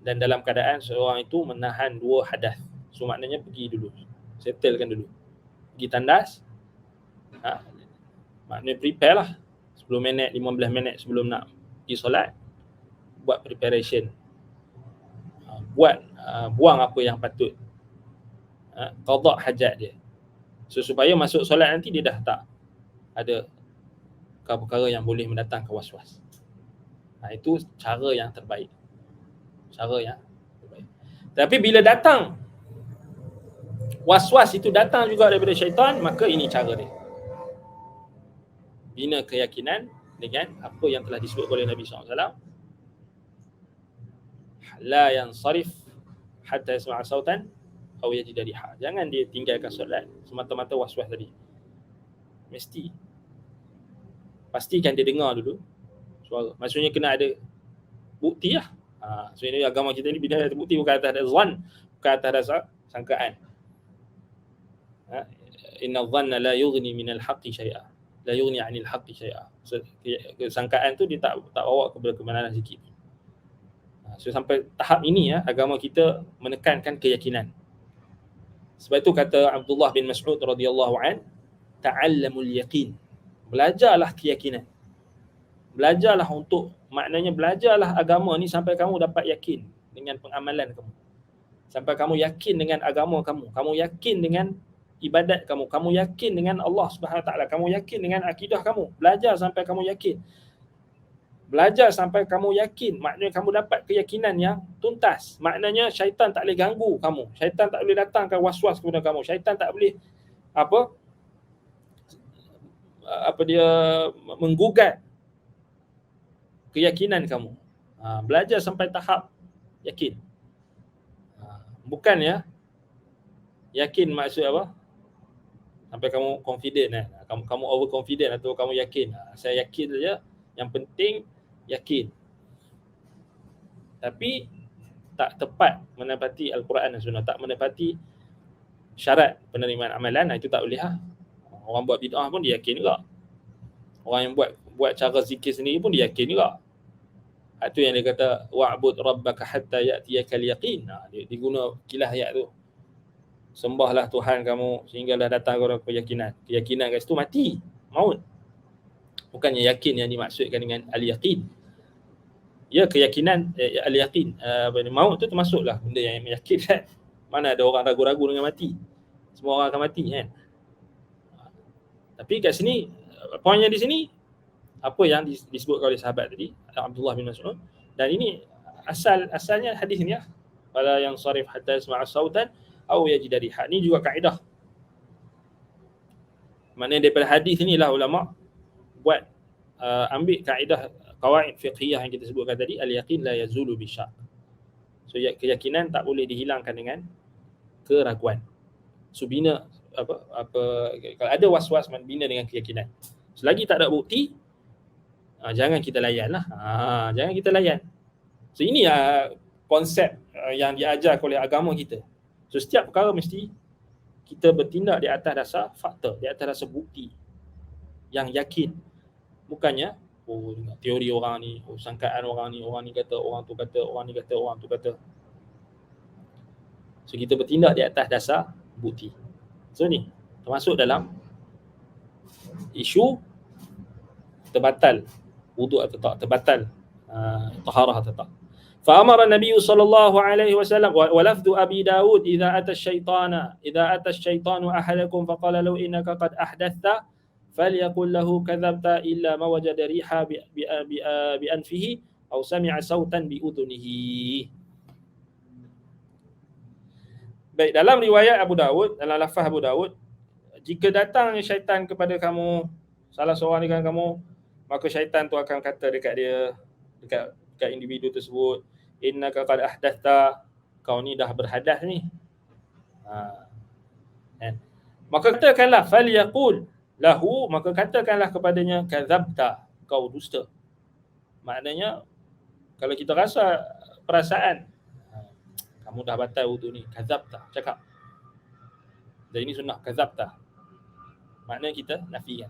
dan dalam keadaan seorang itu menahan dua hadas. So maknanya pergi dulu, settlekan dulu. Pergi tandas, maknanya prepare lah 10 minit, 15 minit sebelum nak pergi solat. Buat preparation. Buang apa yang patut. Qada hajat dia. So, supaya masuk solat nanti dia dah tak ada perkara yang boleh mendatangkan was-was. Itu cara yang terbaik. Tapi bila datang was-was itu datang juga daripada syaitan, maka ini cara dia. Bina keyakinan dengan apa yang telah disebut oleh Nabi SAW. La yansarif hatta yasma'a sautan aw yajida riha. Jangan dia tinggalkan solat semata-mata was-was tadi. Pastikan dia dengar dulu suara. Maksudnya kena ada bukti lah. So ini agama kita ni bila ada bukti, bukan atas zan, bukan atas dasar sangkaan. Inna dhanna la yughni minal haqqi syai'a. La yughni 'anil haqqi syai'a. So, sangkaan tu dia tak bawa kepada kebenaran sikit. So sampai tahap ini agama kita menekankan keyakinan. Sebab itu kata Abdullah bin Mas'ud radhiyallahu an, ta'allamul yaqin. Belajarlah keyakinan. Belajarlah maknanya belajarlah agama ni sampai kamu dapat yakin dengan pengamalan kamu. Sampai kamu yakin dengan agama kamu. Kamu yakin dengan ibadat kamu. Kamu yakin dengan Allah Subhanahu Wa Taala. Kamu yakin dengan akidah kamu. Belajar sampai kamu yakin. Belajar sampai kamu yakin. Maknanya kamu dapat keyakinan yang tuntas. Maknanya syaitan tak boleh ganggu kamu. Syaitan tak boleh datangkan was-was kepada kamu. Syaitan tak boleh dia menggugat keyakinan kamu. Belajar sampai tahap yakin. Bukan yakin maksud apa? Sampai kamu confident kamu overconfident atau kamu yakin. Saya yakin saja. Yang penting yakin. Tapi tak tepat menepati Al-Quran dan Sunnah, tak menepati syarat penerimaan amalan, itu tak boleh. Orang buat bid'ah pun dia yakin juga. Orang yang buat cara zikir sendiri pun dia yakin juga. Itu yang dia kata wa'bud rabbaka hatta ya'tiyakal yaqin. Dia guna kilah ayat tu. Sembahlah Tuhan kamu sehinggalah datang kepada keyakinan. Keyakinan kat situ mati, maut. Bukannya yakin yang dimaksudkan dengan al-yaqin. Ya, keyakinan al-yaqin. Maut tu termasuklah benda yang meyakinkan. Mana ada orang ragu-ragu dengan mati. Semua orang akan mati kan. Tapi kat sini, poinnya di sini, apa yang disebut oleh sahabat tadi, Abdullah bin Mas'ud. Dan ini asalnya hadis ni Fala yang sarif hatta yasma'a sautan aw yajida riha. Ni juga kaedah. Maknanya daripada hadis inilah ulama buat ambil kaedah qawaid fiqhiyah yang kita sebutkan tadi, al-yaqin la yazulu bisyak. So keyakinan tak boleh dihilangkan dengan keraguan. So bina kalau ada was-was, bina dengan keyakinan. Selagi tak ada bukti, jangan kita layan lah. Jangan kita layan. So ini konsep yang diajar oleh agama kita. So setiap perkara mesti kita bertindak di atas dasar fakta, di atas dasar bukti yang yakin. Bukannya teori orang ni, sangkaan orang ni kata, orang tu kata, orang ni kata, orang tu kata. So kita bertindak di atas dasar bukti. So ni termasuk dalam isu terbatal wuduk atau tak, terbatal taharah atau tak. فأمر النبي صلى الله عليه وسلم ولفظ أبي داود إذا أتى الشيطان أحدكم فقال له إنك قد أحدثت فليقل له كذبت إلا ما وجد ريحا بأنفه أو سمع صوتا بأذنه. Baik, dalam riwayat Abu Dawud, dalam lafaz Abu Dawud, jika datang syaitan kepada kamu, salah seorang dengan kamu, maka syaitan tu akan kata dekat dia, dekat individu tersebut, innaka qad ahdathta, kau ni dah berhadas ni. Maka katakanlah falyaqul lahu, maka katakanlah kepadanya kadzabta, kau dusta. Maknanya kalau kita rasa perasaan kamu dah batal wudu ni, kadzabta, cakap. Dan ini sunnah, kadzabta. Maknanya kita nafikan.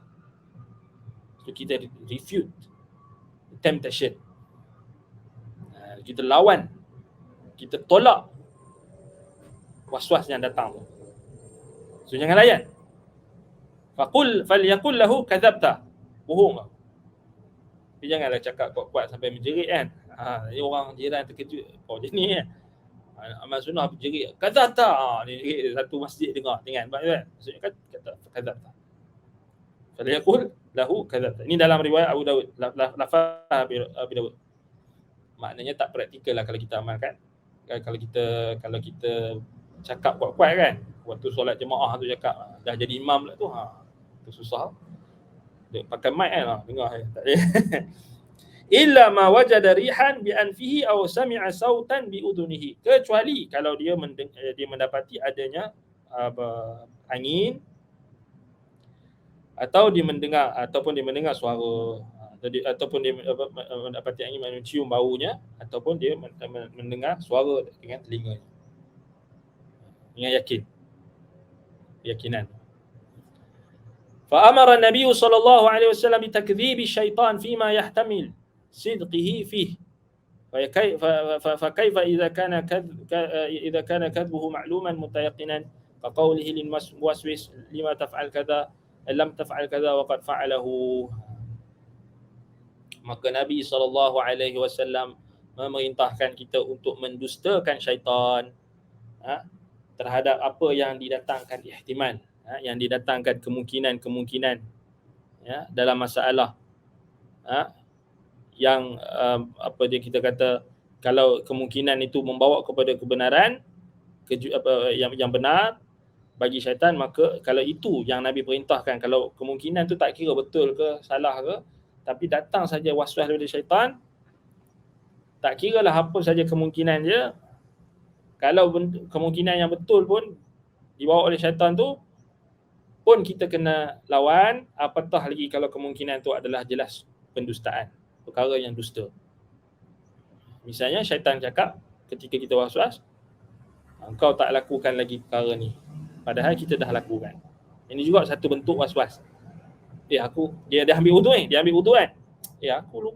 So kita refute temptation. Kita lawan, kita tolak was-was yang datang tu. So jangan layan. Falyaqul lahu kadzabta. Bohong kau. Tapi janganlah cakap kuat-kuat sampai menjerit kan. Ni orang jiran terkejut. Kau jenis kan. Amal sunnah berjerit, kadzabta. Ni satu masjid dengar. Maksudnya kata kadzabta. Falyaqul lahu kadzabta. Ini dalam riwayat Abu Daud, lafaz Abu Daud. Maknanya tak praktikal lah kalau kita amalkan. Kalau kita cakap kuat-kuat kan, waktu solat jemaah tu cakap dah jadi imam pula tu, tu susah. Dia pakai mic kan, dengar tak boleh. Illa ma wajada rihan bi anfihi aw sami'a sautan bi udunihi, kecuali kalau dia mendapati adanya angin, atau dia mendengar suara, ataupun dia mendapati angin, mencium baunya, ataupun dia mendengar suara dengan telinganya. Dengan yakinan. Fa amara an-nabiy sallallahu alaihi wasallam bi takdhib syaitan fima yahtamil sidqihi fihi. Fa kaifa idza kana kadhuhu ma'luman mutayaqinan ka qawlihi lil muwaswis lima taf'al kadha lam taf'al kadha wa qad fa'alahu. Maka Nabi sallallahu alaihi wasallam memerintahkan kita untuk mendustakan syaitan terhadap apa yang didatangkan ihtimal, yang didatangkan kemungkinan dalam masalah yang kita kata, kalau kemungkinan itu membawa kepada kebenaran, yang benar bagi syaitan, maka kalau itu yang Nabi perintahkan, kalau kemungkinan tu tak kira betul ke salah ke, tapi datang saja waswas daripada syaitan, tak kiralah apa saja kemungkinan dia, kalau kemungkinan yang betul pun dibawa oleh syaitan tu pun kita kena lawan, apatah lagi kalau kemungkinan tu adalah jelas pendustaan, perkara yang dusta. Misalnya syaitan cakap ketika kita waswas, engkau tak lakukan lagi perkara ni, padahal kita dah lakukan. Ini juga satu bentuk waswas. Dia ambil wudu ni, dia ambil wudu kan. Aku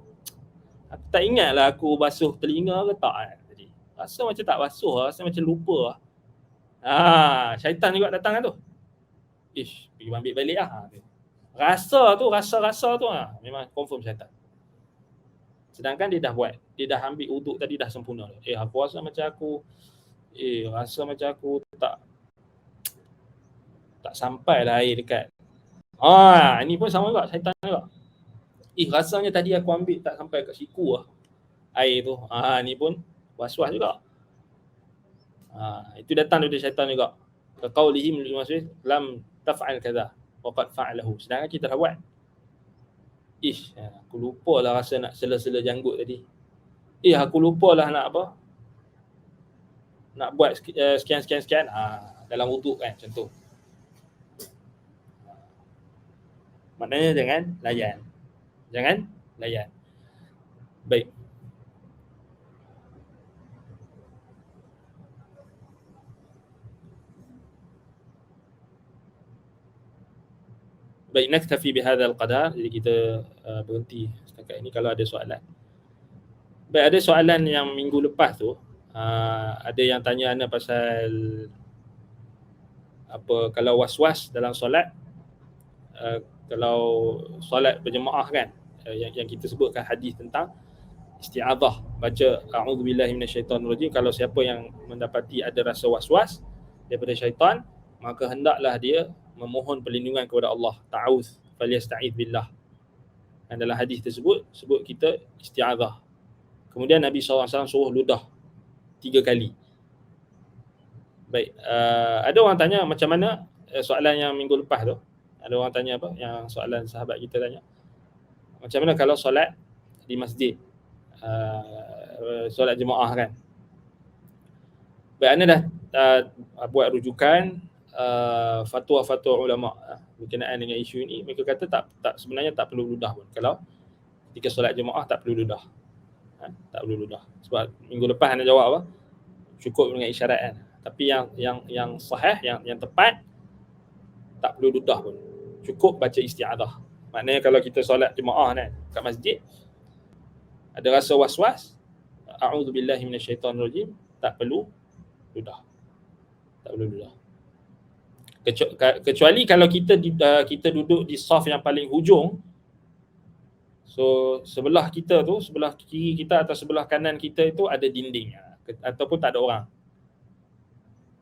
tak ingatlah aku basuh telinga ke tak kan. Jadi rasa macam tak basuh, rasa macam lupa. Syaitan juga datang kan tu. Pergi ambil balik lah. Rasa tu memang confirm syaitan. Sedangkan dia dah buat, dia dah ambil wuduk tadi dah sempurna. Aku rasa macam aku tak sampai lah air dekat. Ini pun sama juga, syaitan juga. Rasanya tadi aku ambil tak sampai kat siku lah air tu. Ni pun was-was juga. Itu datang dari syaitan juga. Kaqaulihim limaswis lam taf'al kadza wa qad fa'alahu. Sedangkan kita dah buat. Aku lupa lah rasa nak sela-sela janggut tadi. Aku lupa lah nak apa? Nak buat sekian. Dalam wuduk kan, macam tu. Maknanya jangan layan. Baik. Baik, naktafi bihadzal qadar. Jadi kita berhenti setakat ini. Kalau ada soalan. Baik, ada soalan yang minggu lepas tu, ada yang tanya ana pasal apa, kalau was-was dalam solat, kalau solat berjemaah kan, yang kita sebutkan hadis tentang isti'adzah, baca a'udzubillahi minasyaitonirrajim. Kalau siapa yang mendapati ada rasa was-was daripada syaitan, maka hendaklah dia memohon perlindungan kepada Allah. Ta'awuz, falyasta'idz billah. Dan dalam hadis tersebut sebut kita isti'adzah. Kemudian Nabi SAW suruh ludah 3 kali. Baik, ada orang tanya macam mana soalan yang minggu lepas tu. Ada orang tanya apa? Yang soalan sahabat kita tanya. Macam mana kalau solat di masjid? Solat jemaah kan? Baik, Ana dah buat rujukan fatwa-fatwa ulama berkenaan dengan isu ini. Mereka kata sebenarnya tak perlu ludah pun. Kalau ketika solat jemaah tak perlu ludah. Tak perlu ludah. Sebab minggu lepas Ana jawab apa? Cukup dengan isyarat kan. Tapi yang sahih, yang tepat, tak perlu ludah pun. Cukup baca isti'adzah. Maknanya kalau kita solat jemaah kan kat masjid, ada rasa was-was, a'udzubillahi minasyaitonirrajim, tak perlu ludah. Tak perlu ludah. Kecuali kalau kita duduk di saf yang paling hujung, so sebelah kita tu, sebelah kiri kita atau sebelah kanan kita itu ada dinding ataupun tak ada orang,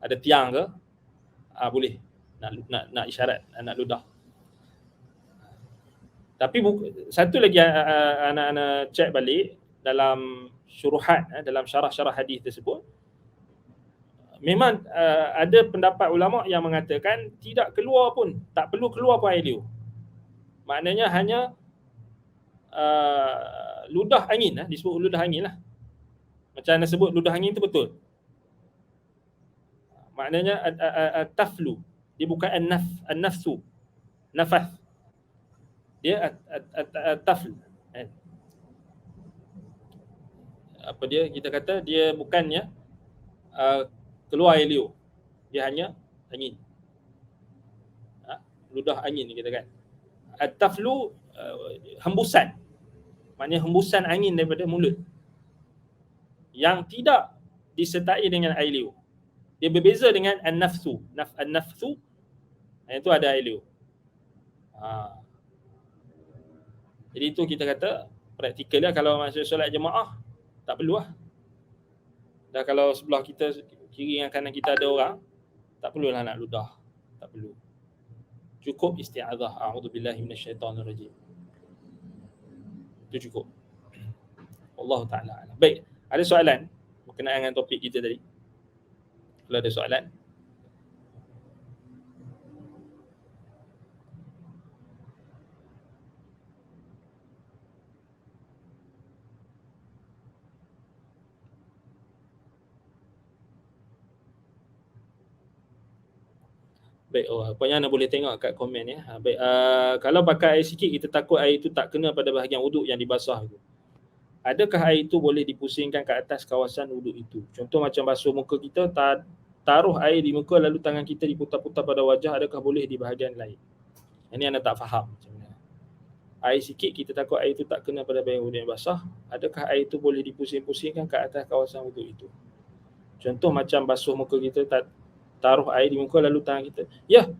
ada tiang ke, boleh nak isyarat anak ludah. Tapi satu lagi anak-anak cek balik dalam syuruhat, dalam syarah-syarah hadis tersebut, memang ada pendapat ulama yang mengatakan tidak keluar pun, tak perlu keluar pun air liur. Maknanya hanya ludah angin, disebut ludah angin lah. Macam anda sebut ludah angin tu betul. Maknanya taflu, dia bukan an-nafsu, nafas. Dia taflu. Apa dia, kita kata dia bukannya keluar air liur, dia hanya angin, ludah angin kita kan. At-taflu hembusan, maknanya hembusan angin daripada mulut yang tidak disertai dengan air liur. Dia berbeza dengan an-nafsu. An-nafsu itu ada air liur. Jadi itu kita kata praktikal lah. Kalau masuk solat jemaah tak perlu lah. Dan kalau sebelah kita, kiri dengan kanan kita ada orang, tak perlulah nak ludah. Tak perlu. Cukup isti'adzah. A'udzubillahi minasyaitonirrajim. Itu cukup. Wallahu ta'ala a'lam. Baik, ada soalan berkenaan dengan topik kita tadi? Kalau ada soalan. Baik, apanya anda boleh tengok kat komen ya. Baik, kalau pakai air sikit kita takut air itu tak kena pada bahagian wuduk yang dibasah itu. Adakah air itu boleh dipusingkan ke atas kawasan wuduk itu? Contoh macam basuh muka kita, taruh air di muka lalu tangan kita diputar-putar pada wajah, adakah boleh di bahagian lain? Ini anda tak faham macam mana. Air sikit kita takut air itu tak kena pada bahagian wuduk yang basah, adakah air itu boleh dipusing-pusingkan ke atas kawasan wuduk itu? Contoh macam basuh muka kita, taruh air di muka lalu tangan kita. Ya,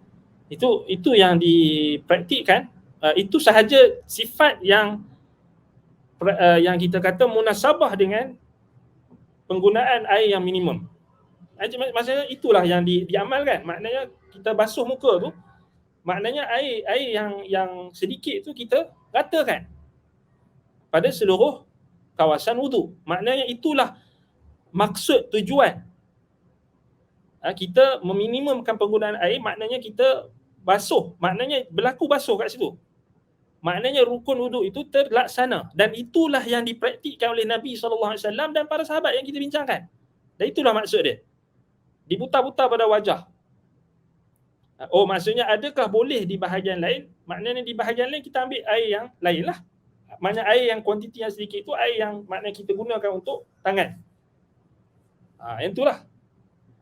itu yang dipraktikkan. Itu sahaja sifat yang kita kata munasabah dengan penggunaan air yang minimum. Maksudnya itulah yang diamalkan. Maknanya kita basuh muka tu, maknanya air yang sedikit tu kita ratakan pada seluruh kawasan wuduk. Maknanya itulah maksud tujuan. Kita meminimumkan penggunaan air, maknanya kita basuh, maknanya berlaku basuh kat situ. Maknanya rukun wuduk itu terlaksana, dan itulah yang dipraktikkan oleh Nabi SAW dan para sahabat yang kita bincangkan. Dan itulah maksud dia. Diputar-putar pada wajah. Oh, maksudnya adakah boleh di bahagian lain? Maknanya di bahagian lain kita ambil air yang lain lah. Maknanya air yang kuantiti yang sedikit itu air yang maknanya kita gunakan untuk tangan. Yang itulah.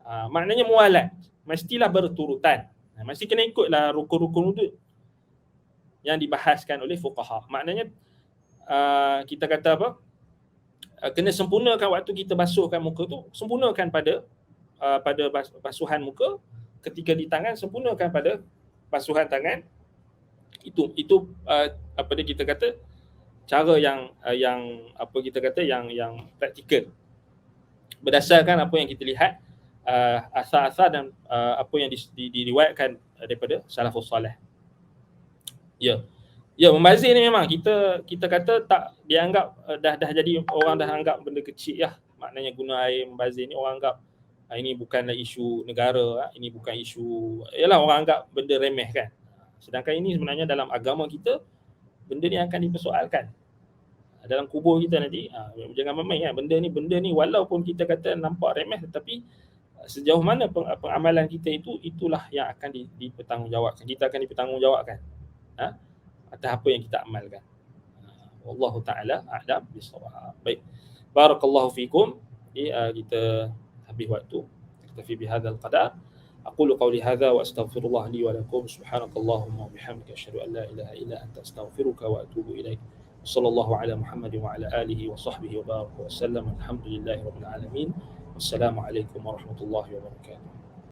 Maknanya mualat, mestilah berturutan. Mesti kena ikutlah rukun-rukun wuduk yang dibahaskan oleh fuqaha. Maknanya kita kata apa? Kena sempurnakan waktu kita basuhkan muka tu, sempurnakan pada basuhan muka. Ketika di tangan, sempurnakan pada basuhan tangan. Itu apa dia kita kata cara yang apa kita kata yang praktikal. Berdasarkan apa yang kita lihat, asar-asar dan apa yang diriwayatkan daripada salafus salih. Ya, membazir ni memang kita kata tak dianggap dah jadi orang dah anggap benda kecil lah. Maknanya guna air membazir ni orang anggap ini bukanlah isu negara, ini bukan isu, yalah orang anggap benda remeh kan. Sedangkan ini sebenarnya dalam agama kita benda ni akan dipersoalkan. Dalam kubur kita nanti, jangan main kan benda ni walaupun kita kata nampak remeh, tetapi sejauh mana pengamalan kita itulah yang akan dipertanggungjawabkan. Kita akan dipertanggungjawabkan atas apa yang kita amalkan. Wallahu ta'ala a'lam bissawab. Baik. Barakallahu fikum. Kita habis waktu. Kita fi bihadzal qadar. Aqulu qawli hadza wa astaghfirullah li wa lakum. Subhanakallahumma wa bihamdika asyhadu an la ilaha illa anta astaghfiruka wa atubu ilaik. Sallallahu ala Muhammad wa ala alihi wa sahbihi wa baraka wa sallam. Alhamdulillahirabbil alamin. Wassalamualaikum warahmatullahi wabarakatuh.